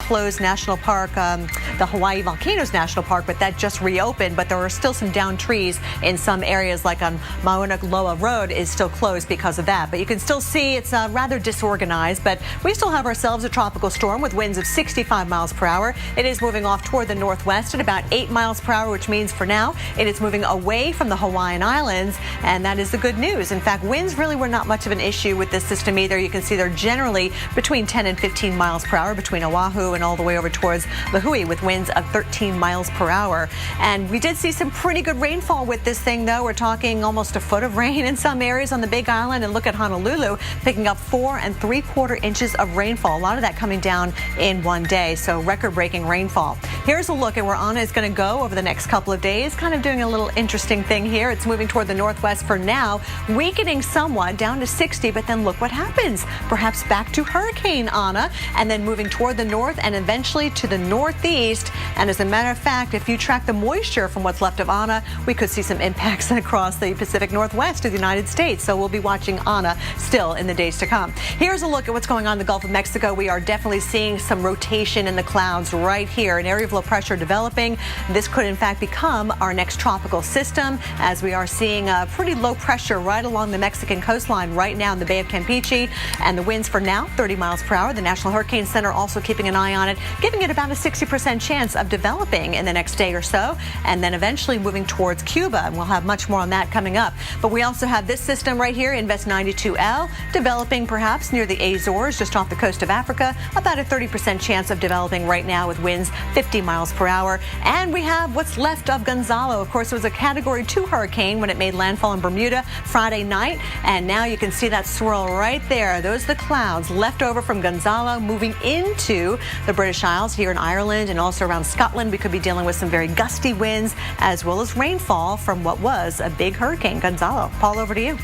closed national park, the Hawaii Volcanoes National Park, but that just reopened. But there are still some downed trees in some areas, like on Mauna Loa Road is still closed because of that. But you can still see it's rather disorganized, but we still have ourselves a tropical storm with winds of 65 miles per hour. It is moving off toward the northwest at about 8 miles per hour, which means for now it is moving away from the Hawaiian Islands, and that is the good news. In fact, winds really were not much of an issue with this system either. You can see they're generally between 10 and 15 miles per hour between Oahu and all the way over towards Lahui with winds of 13 miles per hour. And we did see some pretty good rainfall with this thing, though. We're talking almost a foot of rain in some areas on the Big Island, and look at Honolulu picking up 4 3/4 inches of rainfall. A lot of that coming down in one day, so record-breaking rainfall. Here's a look at where Ana is going to go over the next couple of days, kind of doing a little interesting thing here. It's moving toward the northwest for now, weakening somewhat down to 60, but then look what happens. Perhaps back to Hurricane Ana, and then moving toward the north and eventually to the northeast. And as a matter of fact, if you track the moisture from what's left of Ana, we could see some impacts across the Pacific Northwest of the United States. So we'll be watching Ana still in the days to come. Here's a look at what's going on in the Gulf of Mexico. We are definitely seeing some rotation in the clouds right here. An area of low pressure developing. This could in fact become our next tropical system, as we are seeing a pretty low pressure right along the Mexican coastline right now in the Bay of Campeche. And the winds for now 30 miles per hour. The National Hurricane Center also keeping an eye on it, giving it about a 60% chance of developing in the next day or so, and then eventually moving towards Cuba. And we'll have much more on that coming up. But we also have this system right here, Invest 92L, developing perhaps near the Azores, just off the coast of Africa. About a 30% chance of developing right now with winds 50 miles per hour. And we have what's left of Gonzalo. Of course, it was a Category 2 hurricane when it made landfall in Bermuda Friday night. And now you can see that swirl right there. Those are the clouds left over from Gonzalo moving into the British Isles here in Ireland and also around Scotland. We could be dealing with some very gusty winds as well as rainfall from what was a big hurricane, Gonzalo. Paul, over to you.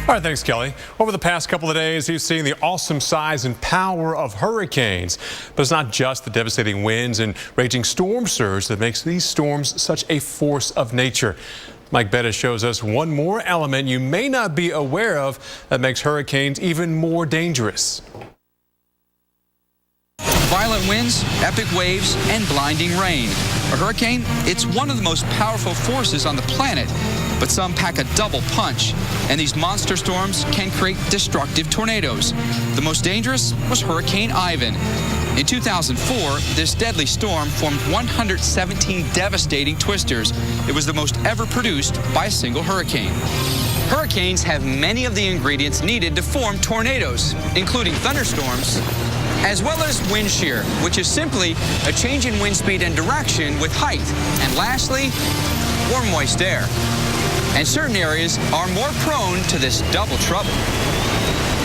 All right, thanks, Kelly. Over the past couple of days, you've seen the awesome size and power of hurricanes. But it's not just the devastating winds and raging storm surge that makes these storms such a force of nature. Mike Bettis shows us one more element you may not be aware of that makes hurricanes even more dangerous. Violent winds, epic waves, and blinding rain. A hurricane, it's one of the most powerful forces on the planet, but some pack a double punch, and these monster storms can create destructive tornadoes. The most dangerous was Hurricane Ivan. In 2004, this deadly storm formed 117 devastating twisters. It was the most ever produced by a single hurricane. Hurricanes have many of the ingredients needed to form tornadoes, including thunderstorms, as well as wind shear, which is simply a change in wind speed and direction with height. And lastly, warm, moist air. And certain areas are more prone to this double trouble.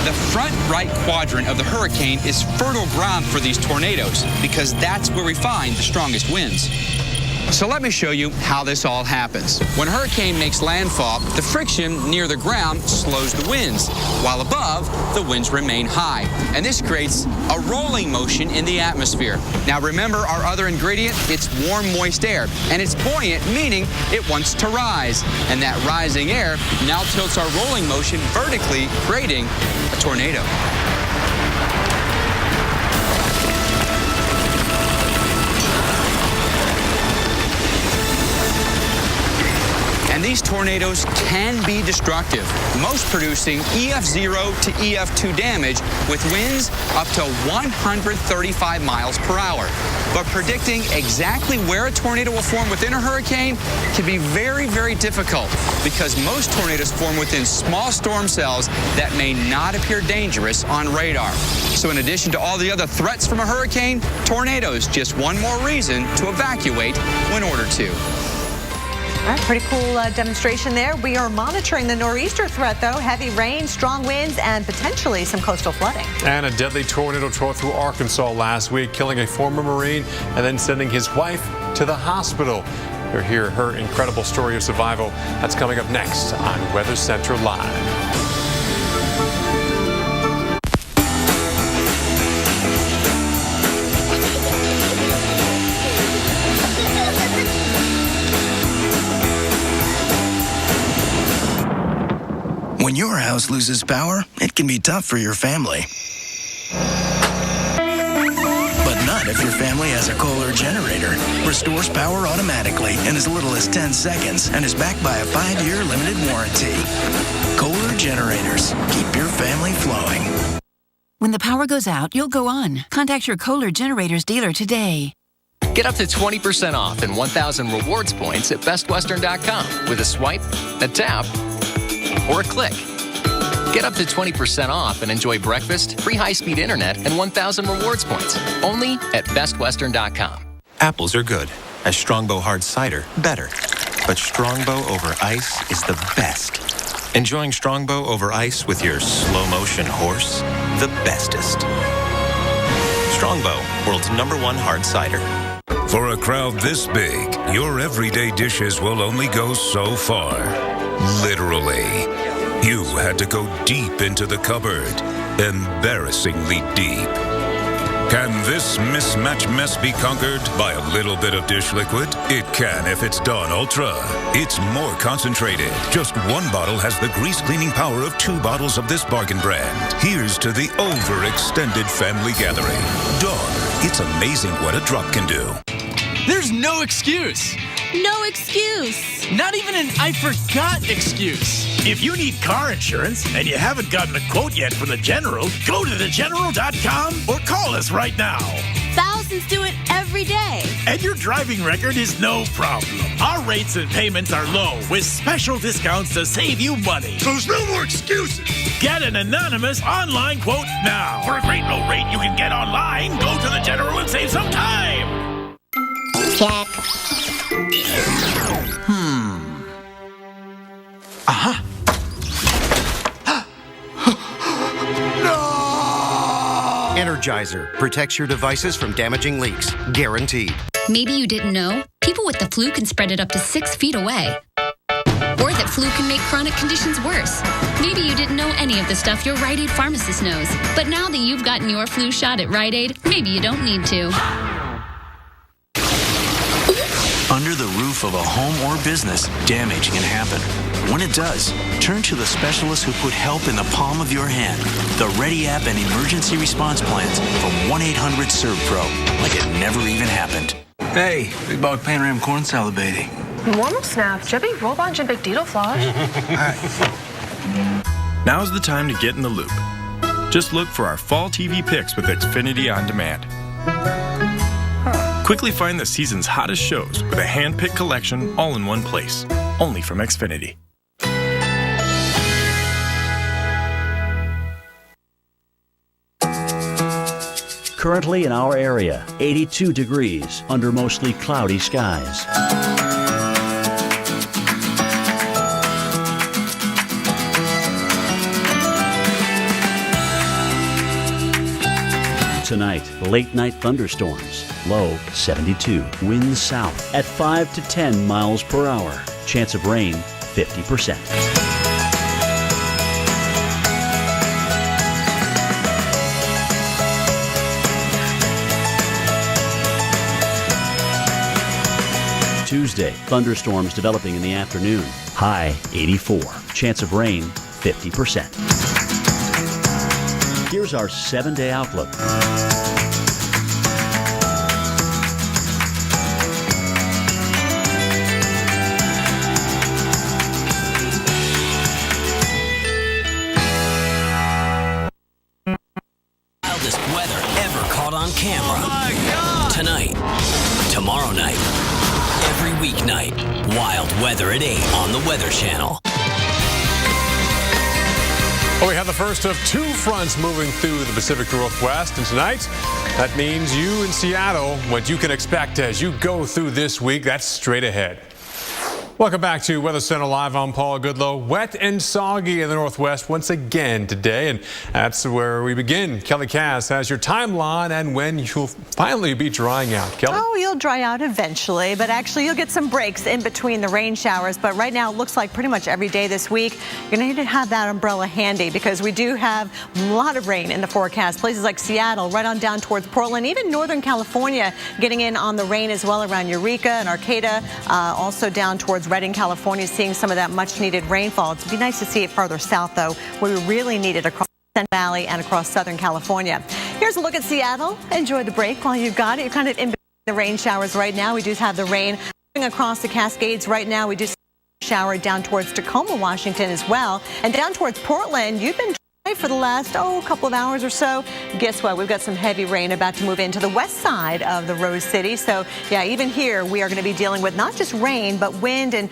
The front right quadrant of the hurricane is fertile ground for these tornadoes because that's where we find the strongest winds. So let me show you how this all happens. When a hurricane makes landfall, the friction near the ground slows the winds, while above, the winds remain high. And this creates a rolling motion in the atmosphere. Now remember our other ingredient? It's warm, moist air. And it's buoyant, meaning it wants to rise. And that rising air now tilts our rolling motion vertically, creating a tornado. And these tornadoes can be destructive, most producing EF0 to EF2 damage with winds up to 135 miles per hour. But predicting exactly where a tornado will form within a hurricane can be very, very difficult because most tornadoes form within small storm cells that may not appear dangerous on radar. So in addition to all the other threats from a hurricane, tornadoes just one more reason to evacuate when ordered to. All right, pretty cool demonstration there. We are monitoring the nor'easter threat, though. Heavy rain, strong winds, and potentially some coastal flooding. And a deadly tornado tore through Arkansas last week, killing a former Marine and then sending his wife to the hospital. You'll hear her incredible story of survival. That's coming up next on Weather Center Live. When your house loses power, it can be tough for your family. But not if your family has a Kohler generator. Restores power automatically in as little as 10 seconds and is backed by a 5-year limited warranty. Kohler generators. Keep your family flowing. When the power goes out, you'll go on. Contact your Kohler Generators dealer today. Get up to 20% off and 1,000 rewards points at bestwestern.com with a swipe, a tap, or a click. Get up to 20% off and enjoy breakfast, free high-speed internet, and 1,000 rewards points. Only at bestwestern.com. Apples are good. A Strongbow hard cider, better. But Strongbow over ice is the best. Enjoying Strongbow over ice with your slow-motion horse? The bestest. Strongbow, world's #1 hard cider. For a crowd this big, your everyday dishes will only go so far. Literally. You had to go deep into the cupboard. Embarrassingly deep. Can this mismatched mess be conquered by a little bit of dish liquid? It can if it's Dawn Ultra. It's more concentrated. Just one bottle has the grease cleaning power of 2 bottles of this bargain brand. Here's to the overextended family gathering. Dawn, it's amazing what a drop can do. There's no excuse. No excuse. Not even an I forgot excuse. If you need car insurance and you haven't gotten a quote yet from the General, go to thegeneral.com or call us right now. Thousands do it every day. And your driving record is no problem. Our rates and payments are low with special discounts to save you money. So there's no more excuses. Get an anonymous online quote now. For a great low rate you can get online, go to the General and save some time. Check. Energizer protects your devices from damaging leaks. Guaranteed. Maybe you didn't know, people with the flu can spread it up to 6 feet away. Or that flu can make chronic conditions worse. Maybe you didn't know any of the stuff your Rite Aid pharmacist knows. But now that you've gotten your flu shot at Rite Aid, maybe you don't need to. Under the roof of a home or business, damage can happen. When it does, turn to the specialists who put help in the palm of your hand. The Ready App and emergency response plans from 1-800-SERVPRO, like it never even happened. Hey, big bog panorama corn salad baby. Normal snaps, Jebby Roban Jim Big Dito Flash. Now's the time to get in the loop. Just look for our fall TV picks with Xfinity On Demand. Quickly find the season's hottest shows with a hand-picked collection all in one place. Only from Xfinity. Currently in our area, 82 degrees under mostly cloudy skies. Tonight, late night thunderstorms. Low 72. Winds south at 5 to 10 miles per hour. Chance of rain 50%. Tuesday, thunderstorms developing in the afternoon. High 84. Chance of rain 50%. Here's our 7-day outlook. Wildest weather ever caught on camera. Oh my God! Tonight, tomorrow night, every weeknight. Wild weather at 8 on the Weather Channel. Well, we have the first of 2 fronts moving through the Pacific Northwest, and tonight, that means you in Seattle, what you can expect as you go through this week, that's straight ahead. Welcome back to Weather Center Live. I'm Paul Goodlow. Wet and soggy in the Northwest once again today, and that's where we begin. Kelly Cass has your timeline and when you'll finally be drying out. Kelly? Oh, you'll dry out eventually, but actually you'll get some breaks in between the rain showers. But right now it looks like pretty much every day this week you're going to need to have that umbrella handy because we do have a lot of rain in the forecast. Places like Seattle, right on down towards Portland, even Northern California getting in on the rain as well around Eureka and Arcata, also down towards Redding, California, seeing some of that much needed rainfall. It'd be nice to see it farther south though, where we really need it across Central Valley and across Southern California. Here's a look at Seattle. Enjoy the break while you've got it. You're kind of in the rain showers right now. We do have the rain across the Cascades right now. We do see a shower down towards Tacoma, Washington as well. And down towards Portland, you've been dry for the last, couple of hours or so. Guess what? We've got some heavy rain about to move into the west side of the Rose City. So, yeah, even here we are going to be dealing with not just rain, but wind and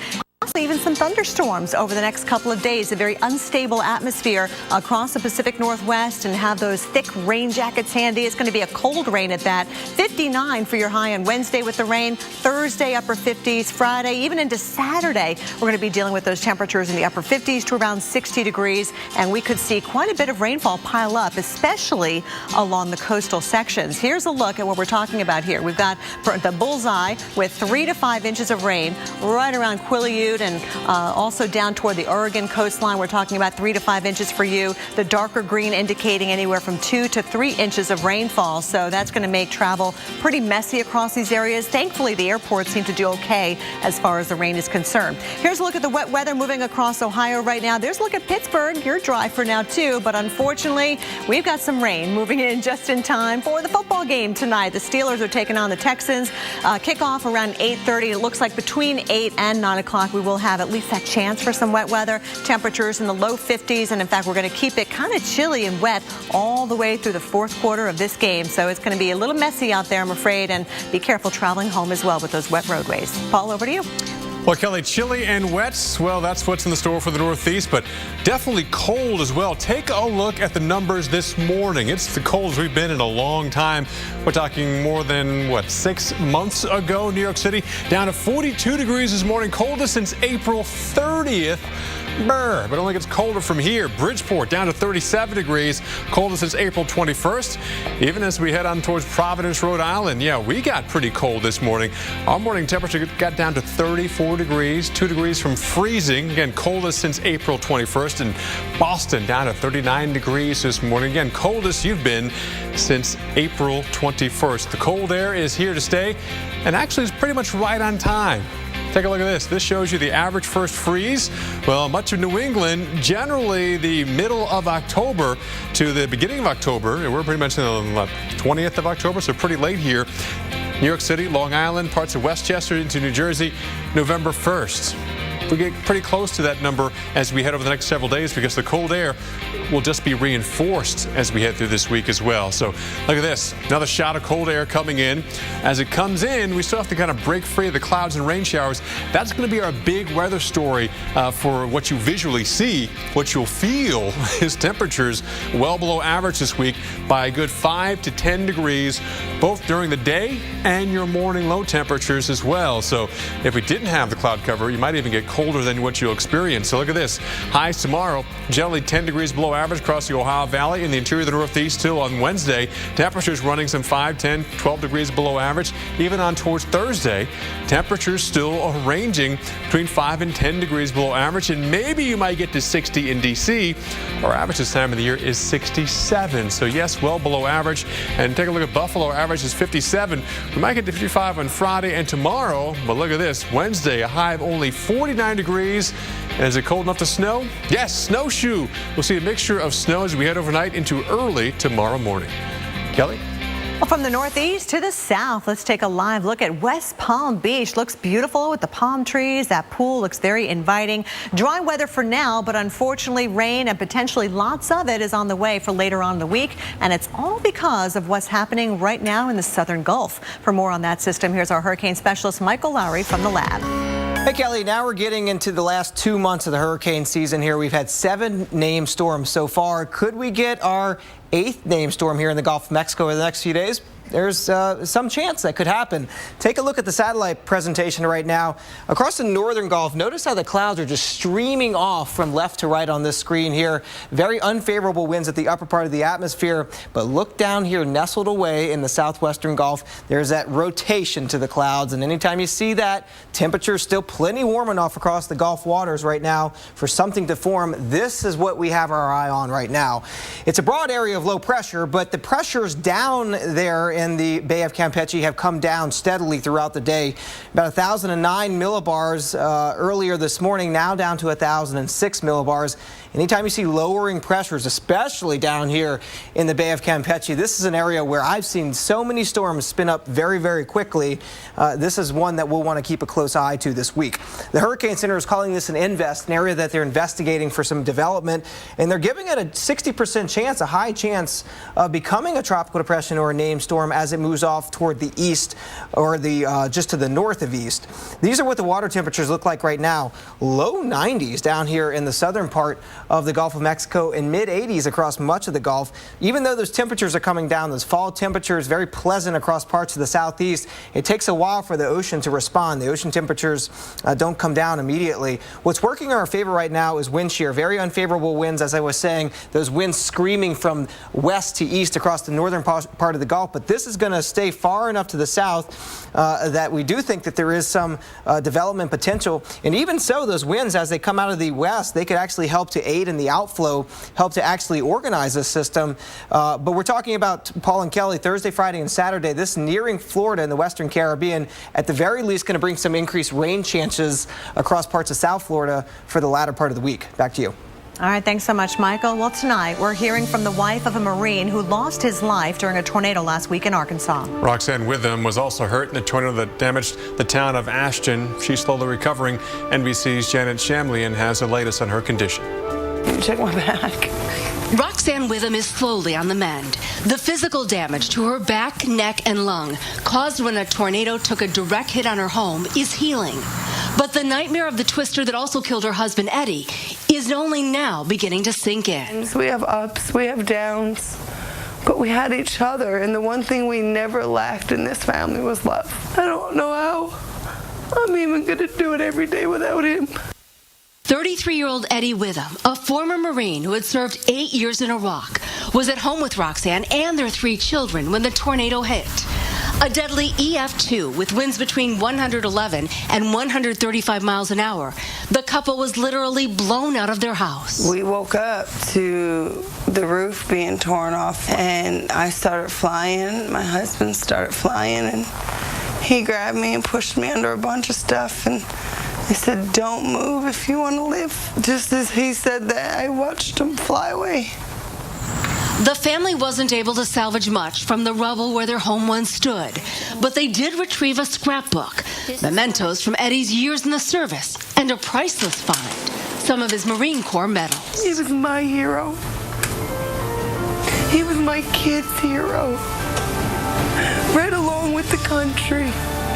even some thunderstorms over the next couple of days. A very unstable atmosphere across the Pacific Northwest, and have those thick rain jackets handy. It's going to be a cold rain at that. 59 for your high on Wednesday with the rain. Thursday, upper 50s. Friday, even into Saturday, we're going to be dealing with those temperatures in the upper 50s to around 60 degrees. And we could see quite a bit of rainfall pile up, especially along the coastal sections. Here's a look at what we're talking about here. We've got the bullseye with 3 to 5 inches of rain right around Quileute, and also down toward the Oregon coastline. We're talking about 3 to 5 inches for you. The darker green indicating anywhere from 2 to 3 inches of rainfall. So that's going to make travel pretty messy across these areas. Thankfully, the airports seem to do okay as far as the rain is concerned. Here's a look at the wet weather moving across Ohio right now. There's a look at Pittsburgh. You're dry for now too, but unfortunately, we've got some rain moving in just in time for the football game tonight. The Steelers are taking on the Texans. Kickoff around 8:30. It looks like between 8 and 9 o'clock we will have at least that chance for some wet weather. Temperatures in the low 50s, and in fact, we're going to keep it kind of chilly and wet all the way through the fourth quarter of this game. So it's going to be a little messy out there, I'm afraid, and be careful traveling home as well with those wet roadways. Paul, over to you. Well, Kelly, chilly and wet, well, that's what's in the store for the Northeast, but definitely cold as well. Take a look at the numbers this morning. It's the coldest we've been in a long time. We're talking more than, 6 months ago, New York City, down to 42 degrees this morning, coldest since April 30th. But it only gets colder from here. Bridgeport down to 37 degrees, coldest since April 21st. Even as we head on towards Providence, Rhode Island, yeah, we got pretty cold this morning. Our morning temperature got down to 34 degrees, 2 degrees from freezing. Again, coldest since April 21st. And Boston down to 39 degrees this morning. Again, coldest you've been since April 21st. The cold air is here to stay, and actually is pretty much right on time. Take a look at this. This shows you the average first freeze. Well, much of New England, generally the middle of October to the beginning of October. We're pretty much on the 20th of October, so pretty late here. New York City, Long Island, parts of Westchester into New Jersey, November 1st. We get pretty close to that number as we head over the next several days, because the cold air will just be reinforced as we head through this week as well. So look at this, another shot of cold air coming in. As it comes in, we still have to kind of break free of the clouds and rain showers. That's going to be our big weather story for what you visually see. What you'll feel is temperatures well below average this week by a good 5 to 10 degrees, both during the day and your morning low temperatures as well. So if we didn't have the cloud cover, you might even get colder than what you'll experience. So look at this. Highs tomorrow, generally 10 degrees below average across the Ohio Valley. In the interior of the Northeast, still on Wednesday, temperatures running some 5, 10, 12 degrees below average. Even on towards Thursday, temperatures still ranging between 5 and 10 degrees below average. And maybe you might get to 60 in D.C. Our average this time of the year is 67. So yes, well below average. And take a look at Buffalo. Average is 57. We might get to 55 on Friday and tomorrow. But look at this. Wednesday, a high of only 49 degrees. And is it cold enough to snow? Yes, snowshoe. We'll see a mixture of snow as we head overnight into early tomorrow morning. Kelly? Well, from the Northeast to the South, let's take a live look at West Palm Beach. Looks beautiful with the palm trees. That pool looks very inviting. Dry weather for now, but unfortunately rain and potentially lots of it is on the way for later on in the week. And it's all because of what's happening right now in the southern Gulf. For more on that system, here's our hurricane specialist, Michael Lowry from the lab. Hey, Kelly, now we're getting into the last 2 months of the hurricane season here. We've had 7 named storms so far. Could we get our 8th named storm here in the Gulf of Mexico in the next few days? There's some chance that could happen. Take a look at the satellite presentation right now. Across the northern Gulf, notice how the clouds are just streaming off from left to right on this screen here. Very unfavorable winds at the upper part of the atmosphere. But look down here, nestled away in the southwestern Gulf. There's that rotation to the clouds. And anytime you see that, temperature's still plenty warm enough across the Gulf waters right now for something to form. This is what we have our eye on right now. It's a broad area of low pressure, but the pressures down there in the Bay of Campeche have come down steadily throughout the day. About 1,009 millibars earlier this morning, now down to 1,006 millibars. Anytime you see lowering pressures, especially down here in the Bay of Campeche, this is an area where I've seen so many storms spin up very, very quickly. This is one that we'll want to keep a close eye to this week. The Hurricane Center is calling this an invest, an area that they're investigating for some development, and they're giving it a 60% chance, a high chance of becoming a tropical depression or a named storm as it moves off toward the east or the just to the north of east. These are what the water temperatures look like right now. Low 90s down here in the southern part of the Gulf of Mexico and mid 80s across much of the Gulf. Even though those temperatures are coming down, those fall temperatures very pleasant across parts of the southeast, it takes a while for the ocean to respond. The ocean temperatures don't come down immediately. What's working in our favor right now is wind shear. Very unfavorable winds, as I was saying, those winds screaming from west to east across the northern part of the Gulf, but this is going to stay far enough to the south that we do think that there is some development potential. And even so, those winds, as they come out of the west, they could actually help to aid in the outflow, help to actually organize this system. But we're talking about, Paul and Kelly, Thursday, Friday, and Saturday. This nearing Florida and the Western Caribbean, at the very least, going to bring some increased rain chances across parts of South Florida for the latter part of the week. Back to you. All right, thanks so much, Michael. Well, tonight we're hearing from the wife of a Marine who lost his life during a tornado last week in Arkansas. Roxanne Witham was also hurt in the tornado that damaged the town of Ashton. She's slowly recovering. NBC's Janet Shamlian has the latest on her condition. Check my back. Roxanne Witham is slowly on the mend. The physical damage to her back, neck, and lung caused when a tornado took a direct hit on her home is healing. But the nightmare of the twister that also killed her husband, Eddie, is only now beginning to sink in. We have ups, we have downs, but we had each other, and the one thing we never lacked in this family was love. I don't know how I'm even going to do it every day without him. 33-year-old Eddie Witham, a former Marine who had served 8 years in Iraq, was at home with Roxanne and their 3 children when the tornado hit. A deadly EF2 with winds between 111 and 135 miles an hour. The couple was literally blown out of their house. We woke up to the roof being torn off, and I started flying. My husband started flying, and he grabbed me and pushed me under a bunch of stuff, and he said, "Don't move if you want to live." Just as he said that, I watched him fly away. The family wasn't able to salvage much from the rubble where their home once stood, but they did retrieve a scrapbook, mementos from Eddie's years in the service, and a priceless find, some of his Marine Corps medals. He was my hero. He was my kid's hero, right along with the country.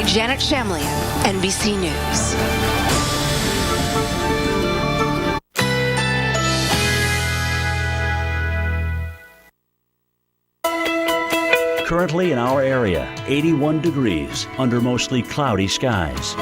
Janet Shamlian, NBC News. Currently in our area, 81 degrees under mostly cloudy skies.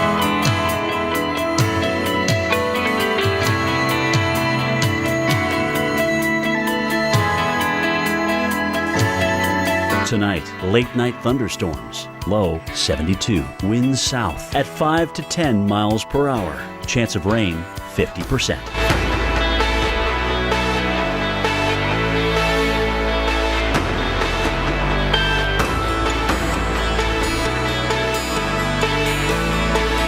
Tonight, late night thunderstorms. Low 72. Winds south at 5 to 10 miles per hour. Chance of rain 50%.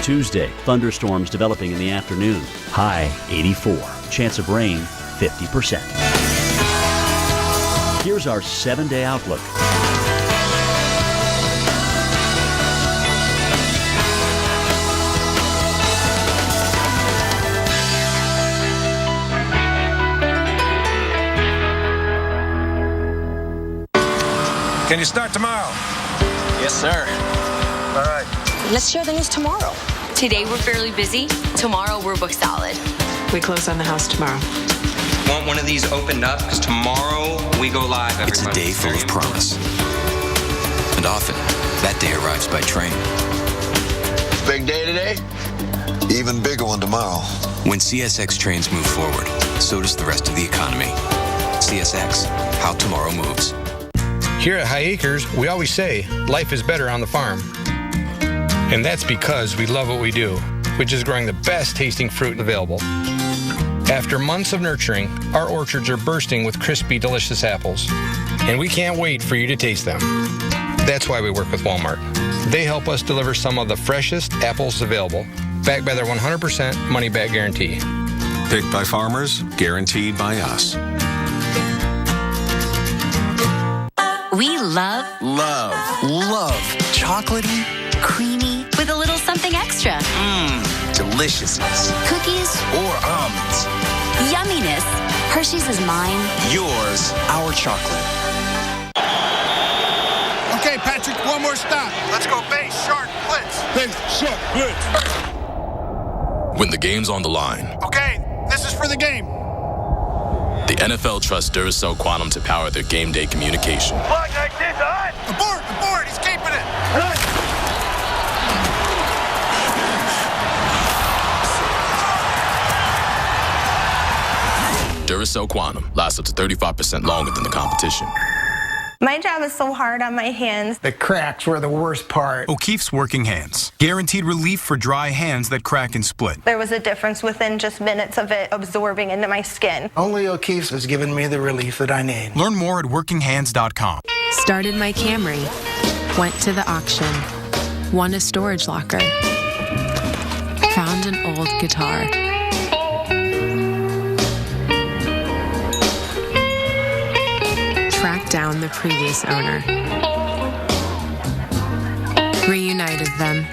Tuesday, thunderstorms developing in the afternoon. High 84. Chance of rain 50%. Here's our 7-day outlook. Can you start tomorrow? Yes, sir. All right. Let's share the news tomorrow. Today we're fairly busy. Tomorrow we're booked solid. We close on the house tomorrow. Want one of these opened up? Because tomorrow we go live, everybody. It's a day full of promise. And often, that day arrives by train. Big day today? Even bigger one tomorrow. When CSX trains move forward, so does the rest of the economy. CSX, how tomorrow moves. Here at High Acres, we always say, life is better on the farm. And that's because we love what we do, which is growing the best tasting fruit available. After months of nurturing, our orchards are bursting with crispy, delicious apples. And we can't wait for you to taste them. That's why we work with Walmart. They help us deliver some of the freshest apples available, backed by their 100% money-back guarantee. Picked by farmers, guaranteed by us. We love chocolatey, creamy with a little something extra. deliciousness, Cookies or almonds. Yumminess. Hershey's is mine. Yours, our chocolate. Okay, Patrick, one more stop. Let's go base, shark, blitz. Base, shark, blitz. When the game's on the line, Okay, this is for the game. the NFL trusts Duracell Quantum to power their game day communication. Plug like this, on. Abort, he's keeping it. Duracell Quantum lasts up to 35% longer than the competition. My job is so hard on my hands. The cracks were the worst part. O'Keefe's Working Hands. Guaranteed relief for dry hands that crack and split. There was a difference within just minutes of it absorbing into my skin. Only O'Keefe's has given me the relief that I need. Learn more at workinghands.com. Started my Camry. Went to the auction. Won a storage locker. Found an old guitar. Tracked down the previous owner. Reunited them.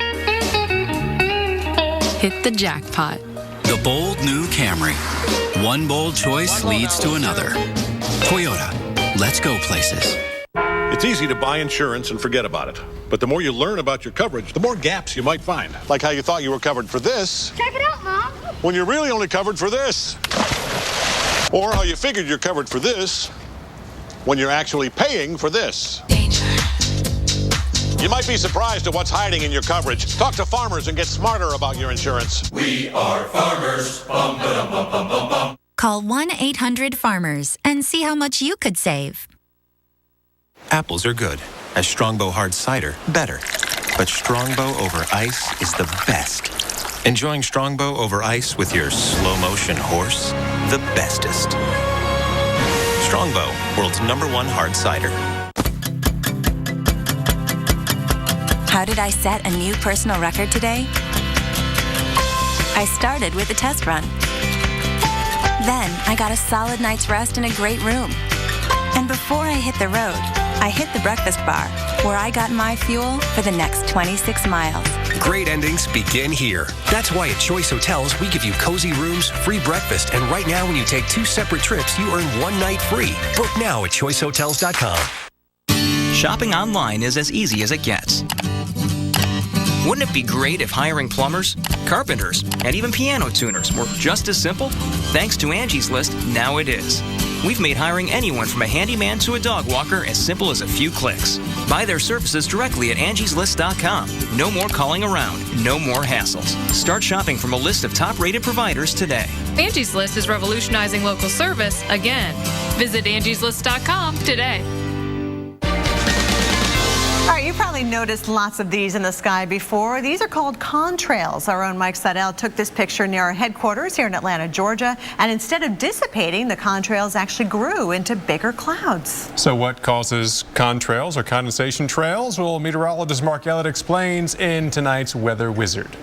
Hit the jackpot. The bold new Camry. One bold choice leads to another. Toyota. Let's go places. It's easy to buy insurance and forget about it. But the more you learn about your coverage, the more gaps you might find. Like how you thought you were covered for this. Check it out, Mom. When you're really only covered for this. Or how you figured you're covered for this when you're actually paying for this. Danger. You might be surprised at what's hiding in your coverage. Talk to Farmers and get smarter about your insurance. We are Farmers. Bum, ba-dum, bum, bum, bum, bum. Call 1-800-FARMERS and see how much you could save. Apples are good. A Strongbow hard cider, better. But Strongbow over ice is the best. Enjoying Strongbow over ice with your slow motion horse, the bestest. Strongbow, world's #1 hard cider. How did I set a new personal record today? I started with a test run. Then I got a solid night's rest in a great room. And before I hit the road, I hit the breakfast bar, where I got my fuel for the next 26 miles. Great endings begin here. That's why at Choice Hotels, we give you cozy rooms, free breakfast, and right now when you take 2 separate trips, you earn 1 night free. Book now at choicehotels.com. Shopping online is as easy as it gets. Wouldn't it be great if hiring plumbers, carpenters, and even piano tuners were just as simple? Thanks to Angie's List, now it is. We've made hiring anyone from a handyman to a dog walker as simple as a few clicks. Buy their services directly at angieslist.com. No more calling around, no more hassles. Start shopping from a list of top-rated providers today. Angie's List is revolutionizing local service again. Visit angieslist.com today. All right, you probably noticed lots of these in the sky before. These are called contrails. Our own Mike Seidel took this picture near our headquarters here in Atlanta, Georgia, and instead of dissipating, the contrails actually grew into bigger clouds. So what causes contrails or condensation trails? Well, meteorologist Mark Ellett explains in tonight's Weather Wizard.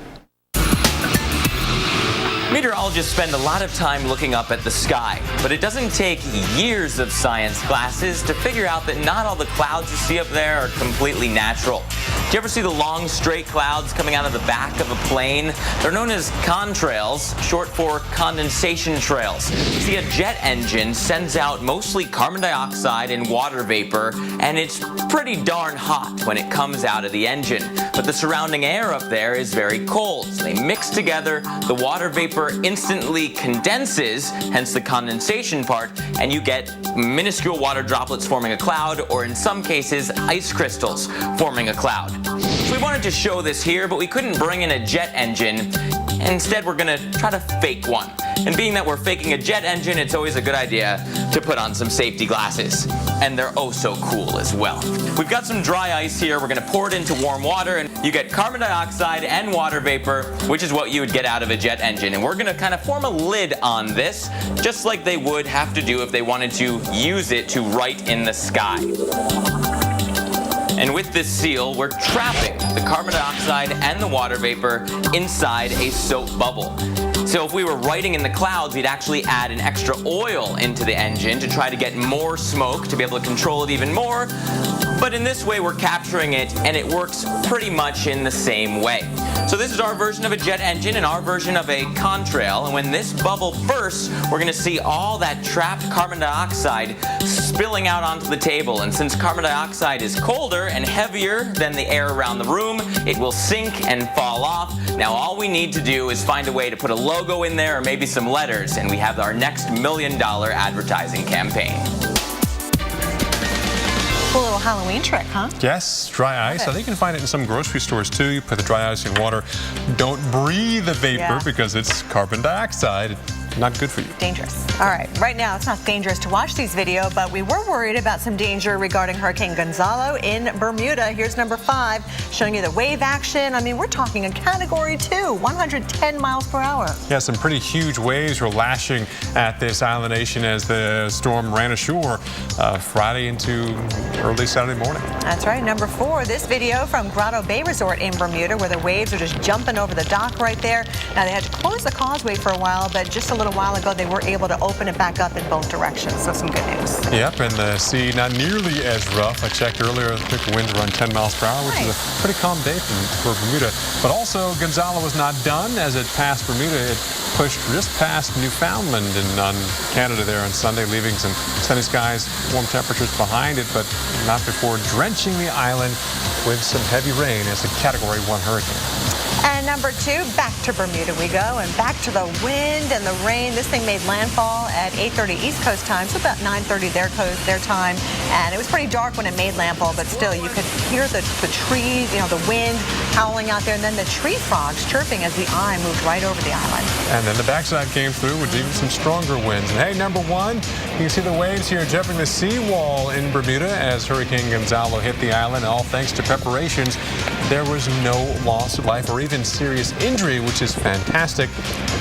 Meteorologists spend a lot of time looking up at the sky, but it doesn't take years of science classes to figure out that not all the clouds you see up there are completely natural. Do you ever see the long straight clouds coming out of the back of a plane? They're known as contrails, short for condensation trails. See, a jet engine sends out mostly carbon dioxide and water vapor, and it's pretty darn hot when it comes out of the engine. But the surrounding air up there is very cold, so they mix together, the water vapor instantly condenses, hence the condensation part, and you get minuscule water droplets forming a cloud, or in some cases, ice crystals forming a cloud. So we wanted to show this here, but we couldn't bring in a jet engine. Instead, we're gonna try to fake one. And being that we're faking a jet engine, it's always a good idea to put on some safety glasses. And they're oh so cool as well. We've got some dry ice here. We're gonna pour it into warm water, and you get carbon dioxide and water vapor, which is what you would get out of a jet engine. And we're gonna kind of form a lid on this, just like they would have to do if they wanted to use it to write in the sky. And with this seal, we're trapping the carbon dioxide and the water vapor inside a soap bubble. So if we were riding in the clouds, we'd actually add an extra oil into the engine to try to get more smoke to be able to control it even more. But in this way, we're capturing it, and it works pretty much in the same way. So this is our version of a jet engine and our version of a contrail. And when this bubble bursts, we're going to see all that trapped carbon dioxide spilling out onto the table. And since carbon dioxide is colder and heavier than the air around the room, it will sink and fall off. Now all we need to do is find a way to put a logo in there or maybe some letters, and we have our next $1 million advertising campaign. Cool little Halloween trick, huh? Yes, dry ice. I think you can find it in some grocery stores too. You put the dry ice in water. Don't breathe the vapor because it's carbon dioxide. Not good for you. Dangerous. All right. Right now, it's not dangerous to watch these videos, but we were worried about some danger regarding Hurricane Gonzalo in Bermuda. Here's number 5, showing you the wave action. I mean, we're talking a Category 2, 110 miles per hour. Yeah, some pretty huge waves were lashing at this island nation as the storm ran ashore Friday into early Saturday morning. That's right. Number 4, this video from Grotto Bay Resort in Bermuda, where the waves are just jumping over the dock right there. Now, they had to close the causeway for a while, but just a little while ago, they were able to open it back up in both directions. So some good news. Yep, and the sea not nearly as rough. I checked earlier. I think the winds run 10 miles per hour, which is a pretty calm day for Bermuda. But also, Gonzalo was not done. As it passed Bermuda, it pushed just past Newfoundland and on Canada there on Sunday, leaving some sunny skies, warm temperatures behind it, but not before drenching the island with some heavy rain as a Category 1 hurricane. And number 2, back to Bermuda we go, and back to the wind and the rain. This thing made landfall at 8:30 East Coast time, so about 9:30 their time. And it was pretty dark when it made landfall, but still, you could hear the trees, you know, the wind howling out there, and then the tree frogs chirping as the eye moved right over the island. And then the backside came through with even some stronger winds. And hey, number 1, you can see the waves here jumping the seawall in Bermuda as Hurricane Gonzalo hit the island. All thanks to preparations, there was no loss of life or even serious injury, which is fantastic.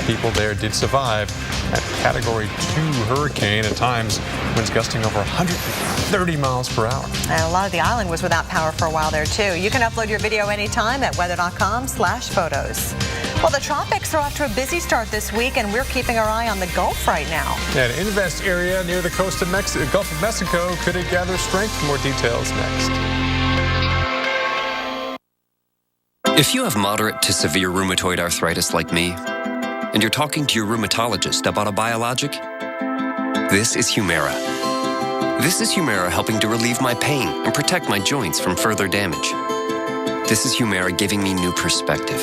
People there did survive that Category 2 hurricane. At times, winds gusting over 130 miles per hour. And a lot of the island was without power for a while there, too. You can upload your video anytime at weather.com/photos. Well, the tropics are off to a busy start this week, and we're keeping our eye on the Gulf right now. Yeah, an Invest area near the coast of Gulf of Mexico. Could it gather strength? More details next. If you have moderate to severe rheumatoid arthritis like me, and you're talking to your rheumatologist about a biologic, this is Humira. This is Humira helping to relieve my pain and protect my joints from further damage. This is Humira giving me new perspective.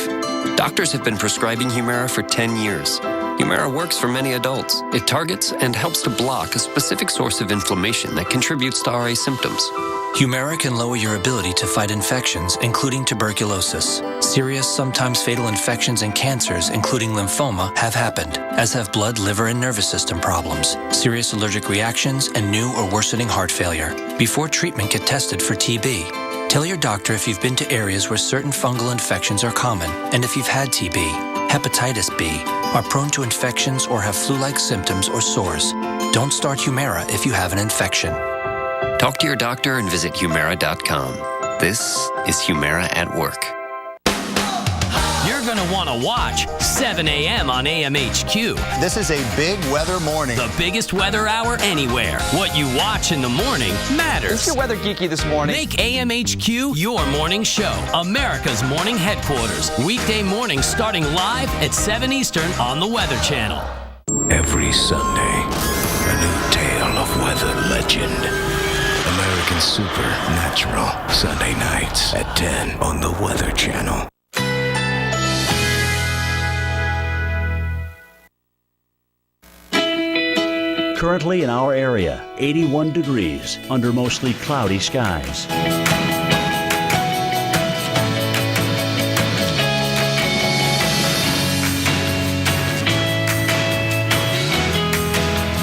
Doctors have been prescribing Humira for 10 years. Humira works for many adults. It targets and helps to block a specific source of inflammation that contributes to RA symptoms. Humira can lower your ability to fight infections, including tuberculosis. Serious, sometimes fatal infections and cancers, including lymphoma, have happened, as have blood, liver, and nervous system problems, serious allergic reactions, and new or worsening heart failure. Before treatment, get tested for TB. Tell your doctor if you've been to areas where certain fungal infections are common, and if you've had TB, hepatitis B, are prone to infections, or have flu-like symptoms or sores. Don't start Humira if you have an infection. Talk to your doctor and visit Humira.com. This is Humira at Work. You're going to want to watch 7 a.m. on AMHQ. This is a big weather morning. The biggest weather hour anywhere. What you watch in the morning matters. Is your weather geeky this morning? Make AMHQ your morning show. America's morning headquarters. Weekday mornings starting live at 7 Eastern on the Weather Channel. Every Sunday, a new tale of weather legend. American Supernatural, Sunday nights at 10 on the Weather Channel. Currently in our area, 81 degrees under mostly cloudy skies.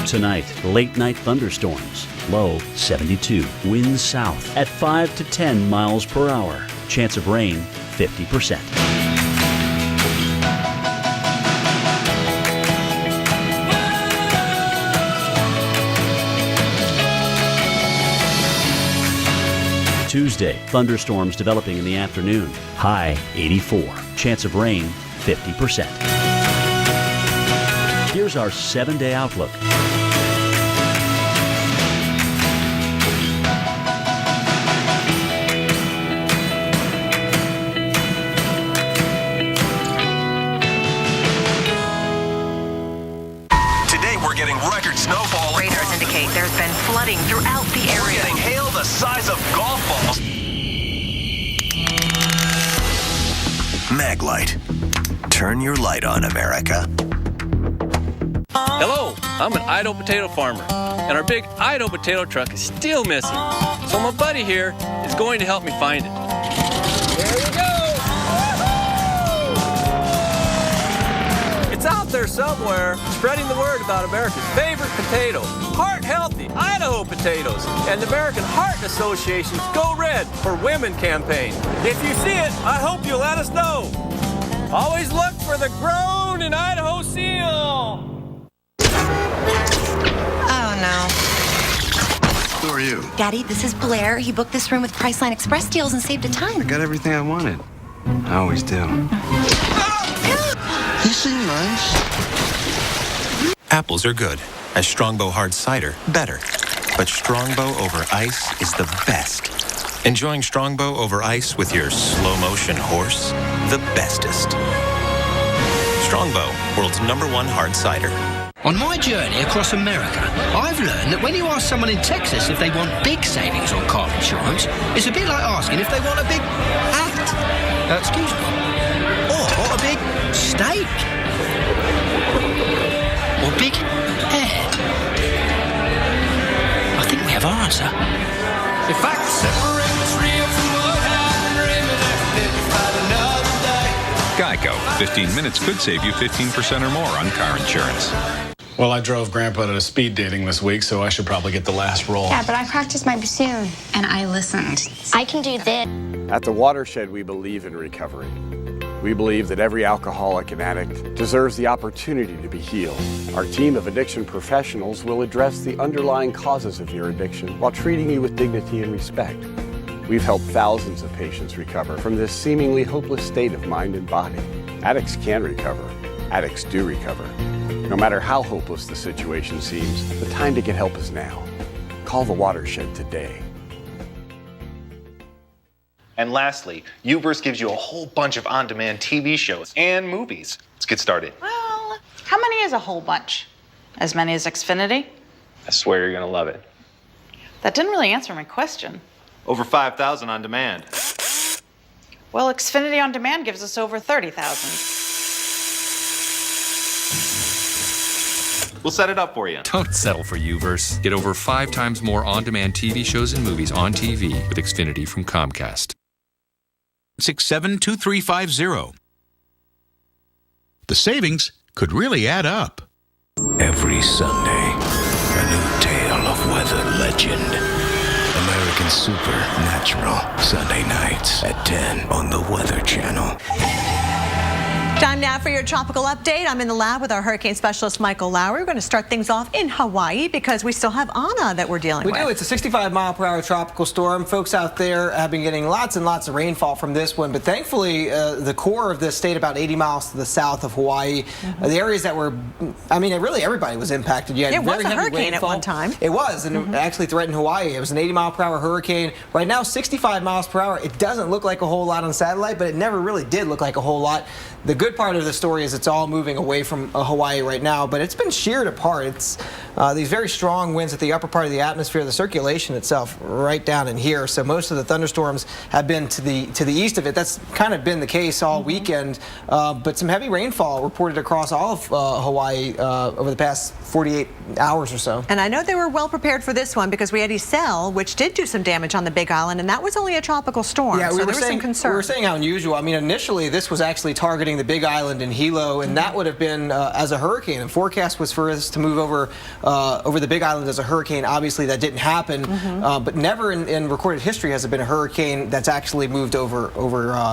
Tonight, late night thunderstorms. Low 72. Winds south at 5 to 10 miles per hour. Chance of rain 50%. Tuesday, thunderstorms developing in the afternoon. High 84. Chance of rain 50%. Here's our 7-day outlook. Today we're getting record snowfall. Radars indicate there's been flooding throughout the area. We're getting hail the size of golf balls. Maglite. Turn your light on, America. Hello, I'm an Idaho potato farmer, and our big Idaho potato truck is still missing. So my buddy here is going to help me find it. There we go! It's out there somewhere, spreading the word about America's favorite potato, heart-healthy Idaho potatoes, and the American Heart Association's Go Red for Women campaign. If you see it, I hope you'll let us know. Always look for the Grown in Idaho seal. Oh, no. Who are you? Daddy, this is Blair. He booked this room with Priceline Express deals and saved a ton. I got everything I wanted. I always do. You seem nice. Apples are good, as Strongbow hard cider better. But Strongbow over ice is the best. Enjoying Strongbow over ice with your slow motion horse, the bestest. Strongbow, world's #1 hard cider. On my journey across America, I've learned that when you ask someone in Texas if they want big savings on car insurance, it's a bit like asking if they want a big hat. Excuse me. Or a big steak. Or big hair. I think we have our answer. In fact, separate what's real from what happened. Remember, Geico. 15 minutes could save you 15% or more on car insurance. Well, I drove Grandpa to speed dating this week, so I should probably get the last roll. Yeah, but I practiced my bassoon, and I listened. I can do this. At the Watershed, we believe in recovery. We believe that every alcoholic and addict deserves the opportunity to be healed. Our team of addiction professionals will address the underlying causes of your addiction while treating you with dignity and respect. We've helped thousands of patients recover from this seemingly hopeless state of mind and body. Addicts can recover. Addicts do recover. No matter how hopeless the situation seems, the time to get help is now. Call the Watershed today. And lastly, Uverse gives you a whole bunch of on-demand TV shows and movies. Let's get started. Well, how many is a whole bunch? As many as Xfinity? I swear you're gonna love it. That didn't really answer my question. Over 5,000 on demand. Well, Xfinity On Demand gives us over 30,000. We'll set it up for you. Don't settle for Uverse. Get over 5 times more on-demand TV shows and movies on TV with Xfinity from Comcast. 672350. The savings could really add up. Every Sunday, a new tale of weather legend. American Supernatural, Sunday nights at 10 on the Weather Channel. Time now for your tropical update. I'm in the lab with our hurricane specialist, Michael Lowry. We're going to start things off in Hawaii because we still have Ana that we're dealing with. We do. It's a 65-mile-per-hour tropical storm. Folks out there have been getting lots and lots of rainfall from this one, but thankfully, the core of this stayed about 80 miles to the south of Hawaii. The areas that were, I mean, really everybody was impacted. You had it was very a heavy hurricane rainfall. at one time. It was, and it actually threatened Hawaii. It was an 80-mile-per-hour hurricane. Right now, 65 miles per hour. It doesn't look like a whole lot on satellite, but it never really did look like a whole lot. The good part of the story is it's all moving away from Hawaii right now, but it's been sheared apart. It's these very strong winds at the upper part of the atmosphere, the circulation itself right down in here. So most of the thunderstorms have been to the east of it. That's kind of been the case all weekend, but some heavy rainfall reported across all of Hawaii over the past 48 hours or so. And I know they were well prepared for this one because we had Iselle, which did do some damage on the Big Island, and that was only a tropical storm. Yeah, so there was some concern. We were saying how unusual. I mean, initially this was actually targeting the Big Island and Hilo, and that would have been as a hurricane. And forecast was for us to move over the Big Island as a hurricane. Obviously, that didn't happen, but never in recorded history has it been a hurricane that's actually moved over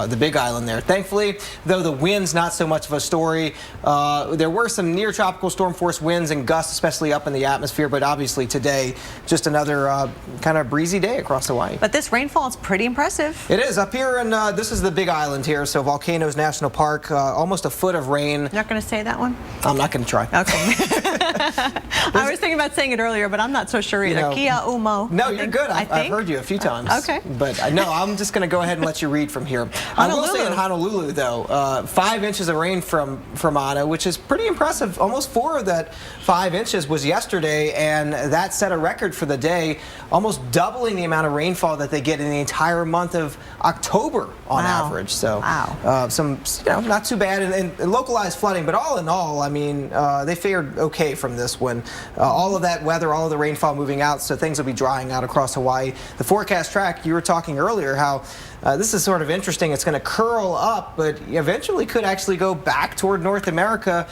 the Big Island there. Thankfully, though, the wind's not so much of a story. There were some near tropical storm force winds and gusts, especially up in the atmosphere, but obviously today, just another kind of breezy day across Hawaii. But this rainfall is pretty impressive. It is. Up here, and this is the Big Island here, so Volcanoes National Park, almost a foot of rain. You're not going to say that one? I'm not going to try. Okay. I was thinking about saying it earlier, but I'm not so sure either. Kia umo. No, you're good. I've heard you a few times. Okay. But no, I'm just going to go ahead and let you read from here. I will say in Honolulu, though, 5 inches of rain from Ana, which is pretty impressive. Almost 4 of that 5 inches was yesterday, and that set a record for the day, almost doubling the amount of rainfall that they get in the entire month of October on average. So some, not too bad, and localized flooding, but all in all, I mean, they fared okay from this one. All of that weather, all of the rainfall moving out, so things will be drying out across Hawaii. The forecast track, you were talking earlier how this is sort of interesting. It's going to curl up, but eventually could actually go back toward North America.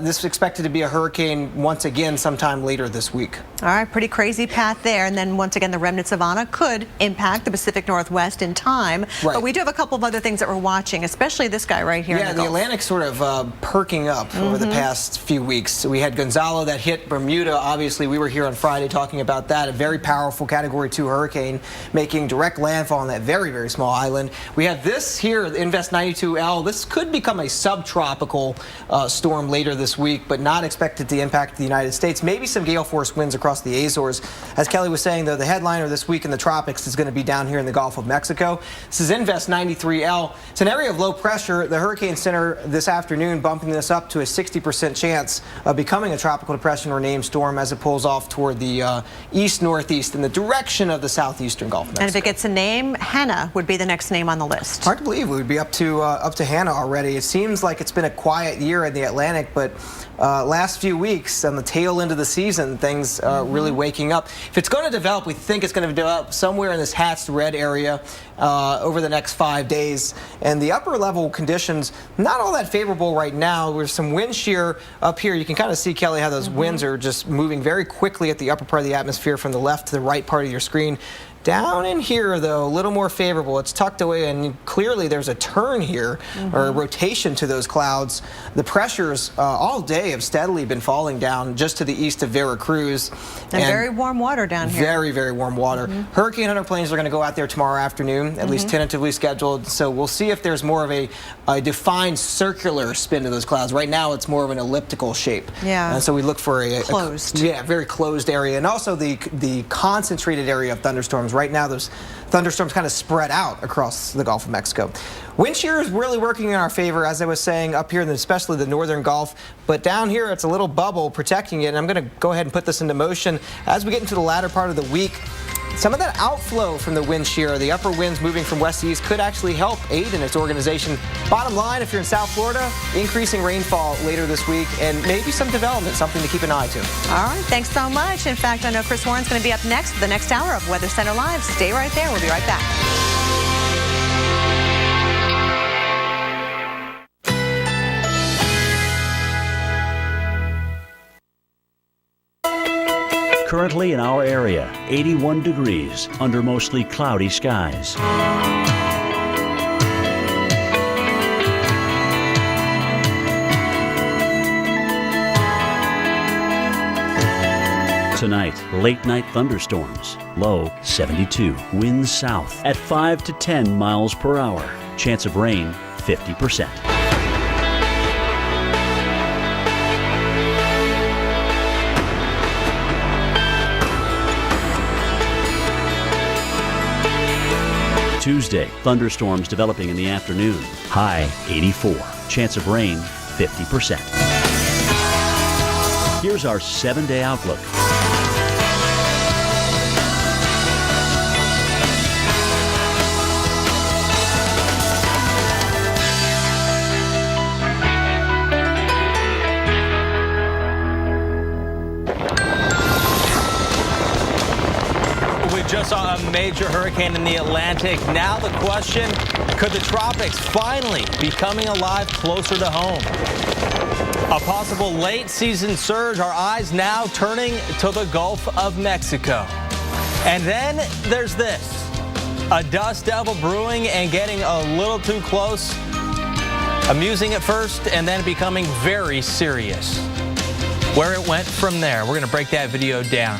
This is expected to be a hurricane once again sometime later this week. All right, pretty crazy path there. And then once again, the remnants of Ana could impact the Pacific Northwest in time. Right. But we do have a couple of other things that we're watching, especially this guy right here. Yeah, the Atlantic sort of perking up over the past few weeks. So we had Gonzalo that hit Bermuda. Obviously, we were here on Friday talking about that. A very powerful Category 2 hurricane making direct landfall on that very, very small island. We have this here, the Invest 92L. This could become a subtropical storm later this week, but not expected to impact the United States. Maybe some gale force winds across the Azores. As Kelly was saying, though, the headliner this week in the tropics is going to be down here in the Gulf of Mexico. This is Invest 93L. It's an area of low pressure. The Hurricane Center this afternoon bumping this up to a 60% chance of becoming a tropical depression or named storm as it pulls off toward the east-northeast in the direction of the southeastern Gulf of Mexico. And if it gets a name, Hannah would be the next name on the list. Hard to believe we would be up to Hannah already. It seems like it's been a quiet year in the Atlantic, but last few weeks on the tail end of the season, things really waking up. If it's going to develop, we think it's going to develop somewhere in this hatched red area over the next 5 days. And the upper level conditions, not all that favorable right now. There's some wind shear up here. You can kind of see, Kelly, how those winds are just moving very quickly at the upper part of the atmosphere from the left to the right part of your screen. Down in here, though, a little more favorable. It's tucked away, and clearly there's a turn here, or a rotation to those clouds. The pressures all day have steadily been falling down just to the east of Veracruz. And very warm water down here. Very, very warm water. Hurricane Hunter planes are going to go out there tomorrow afternoon, at least tentatively scheduled. So we'll see if there's more of a defined circular spin to those clouds. Right now, it's more of an elliptical shape. Yeah. And so we look for a closed. Very closed area. And also the concentrated area of thunderstorms. Right now, those thunderstorms kind of spread out across the Gulf of Mexico. Wind shear is really working in our favor, as I was saying, up here, especially the northern Gulf. But down here, it's a little bubble protecting it. And I'm going to go ahead and put this into motion. As we get into the latter part of the week, some of that outflow from the wind shear, the upper winds moving from west to east, could actually help aid in its organization. Bottom line, if you're in South Florida, increasing rainfall later this week and maybe some development, something to keep an eye to. All right, thanks so much. In fact, I know Chris Warren's going to be up next for the next hour of Weather Center Live. Stay right there. We'll be right back. Currently in our area, 81 degrees under mostly cloudy skies. Tonight, late night thunderstorms. Low 72. Winds south at 5 to 10 miles per hour. Chance of rain 50%. Tuesday, thunderstorms developing in the afternoon. High 84. Chance of rain 50%. Here's our 7-day outlook. Just saw a major hurricane in the Atlantic. Now the question, could the tropics finally be coming alive closer to home? A possible late season surge, our eyes now turning to the Gulf of Mexico. And then there's this, a dust devil brewing and getting a little too close. Amusing at first and then becoming very serious. Where it went from there, we're going to break that video down.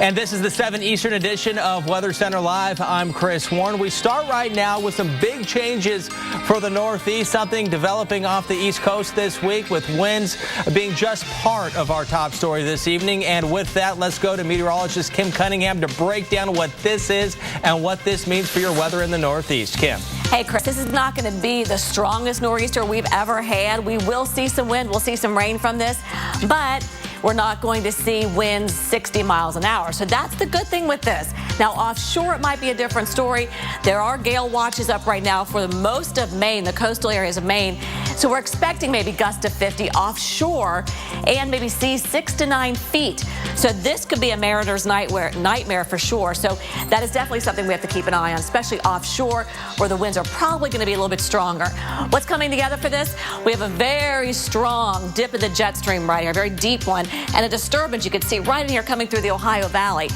And this is the 7 Eastern edition of Weather Center Live. I'm Chris Warren. We start right now with some big changes for the Northeast, something developing off the East Coast this week with winds being just part of our top story this evening. And with that, let's go to meteorologist Kim Cunningham to break down what this is and what this means for your weather in the Northeast. Kim. Hey, Chris, this is not going to be the strongest nor'easter we've ever had. We will see some wind. We'll see some rain from this, but we're not going to see winds 60 miles an hour. So that's the good thing with this. Now, offshore, it might be a different story. There are gale watches up right now for the most of Maine, the coastal areas of Maine. So we're expecting maybe gusts to 50 offshore and maybe seas 6 to 9 feet. So this could be a mariner's nightmare for sure. So that is definitely something we have to keep an eye on, especially offshore where the winds are probably going to be a little bit stronger. What's coming together for this? We have a very strong dip in the jet stream right here, a very deep one, and a disturbance you can see right in here coming through the Ohio Valley.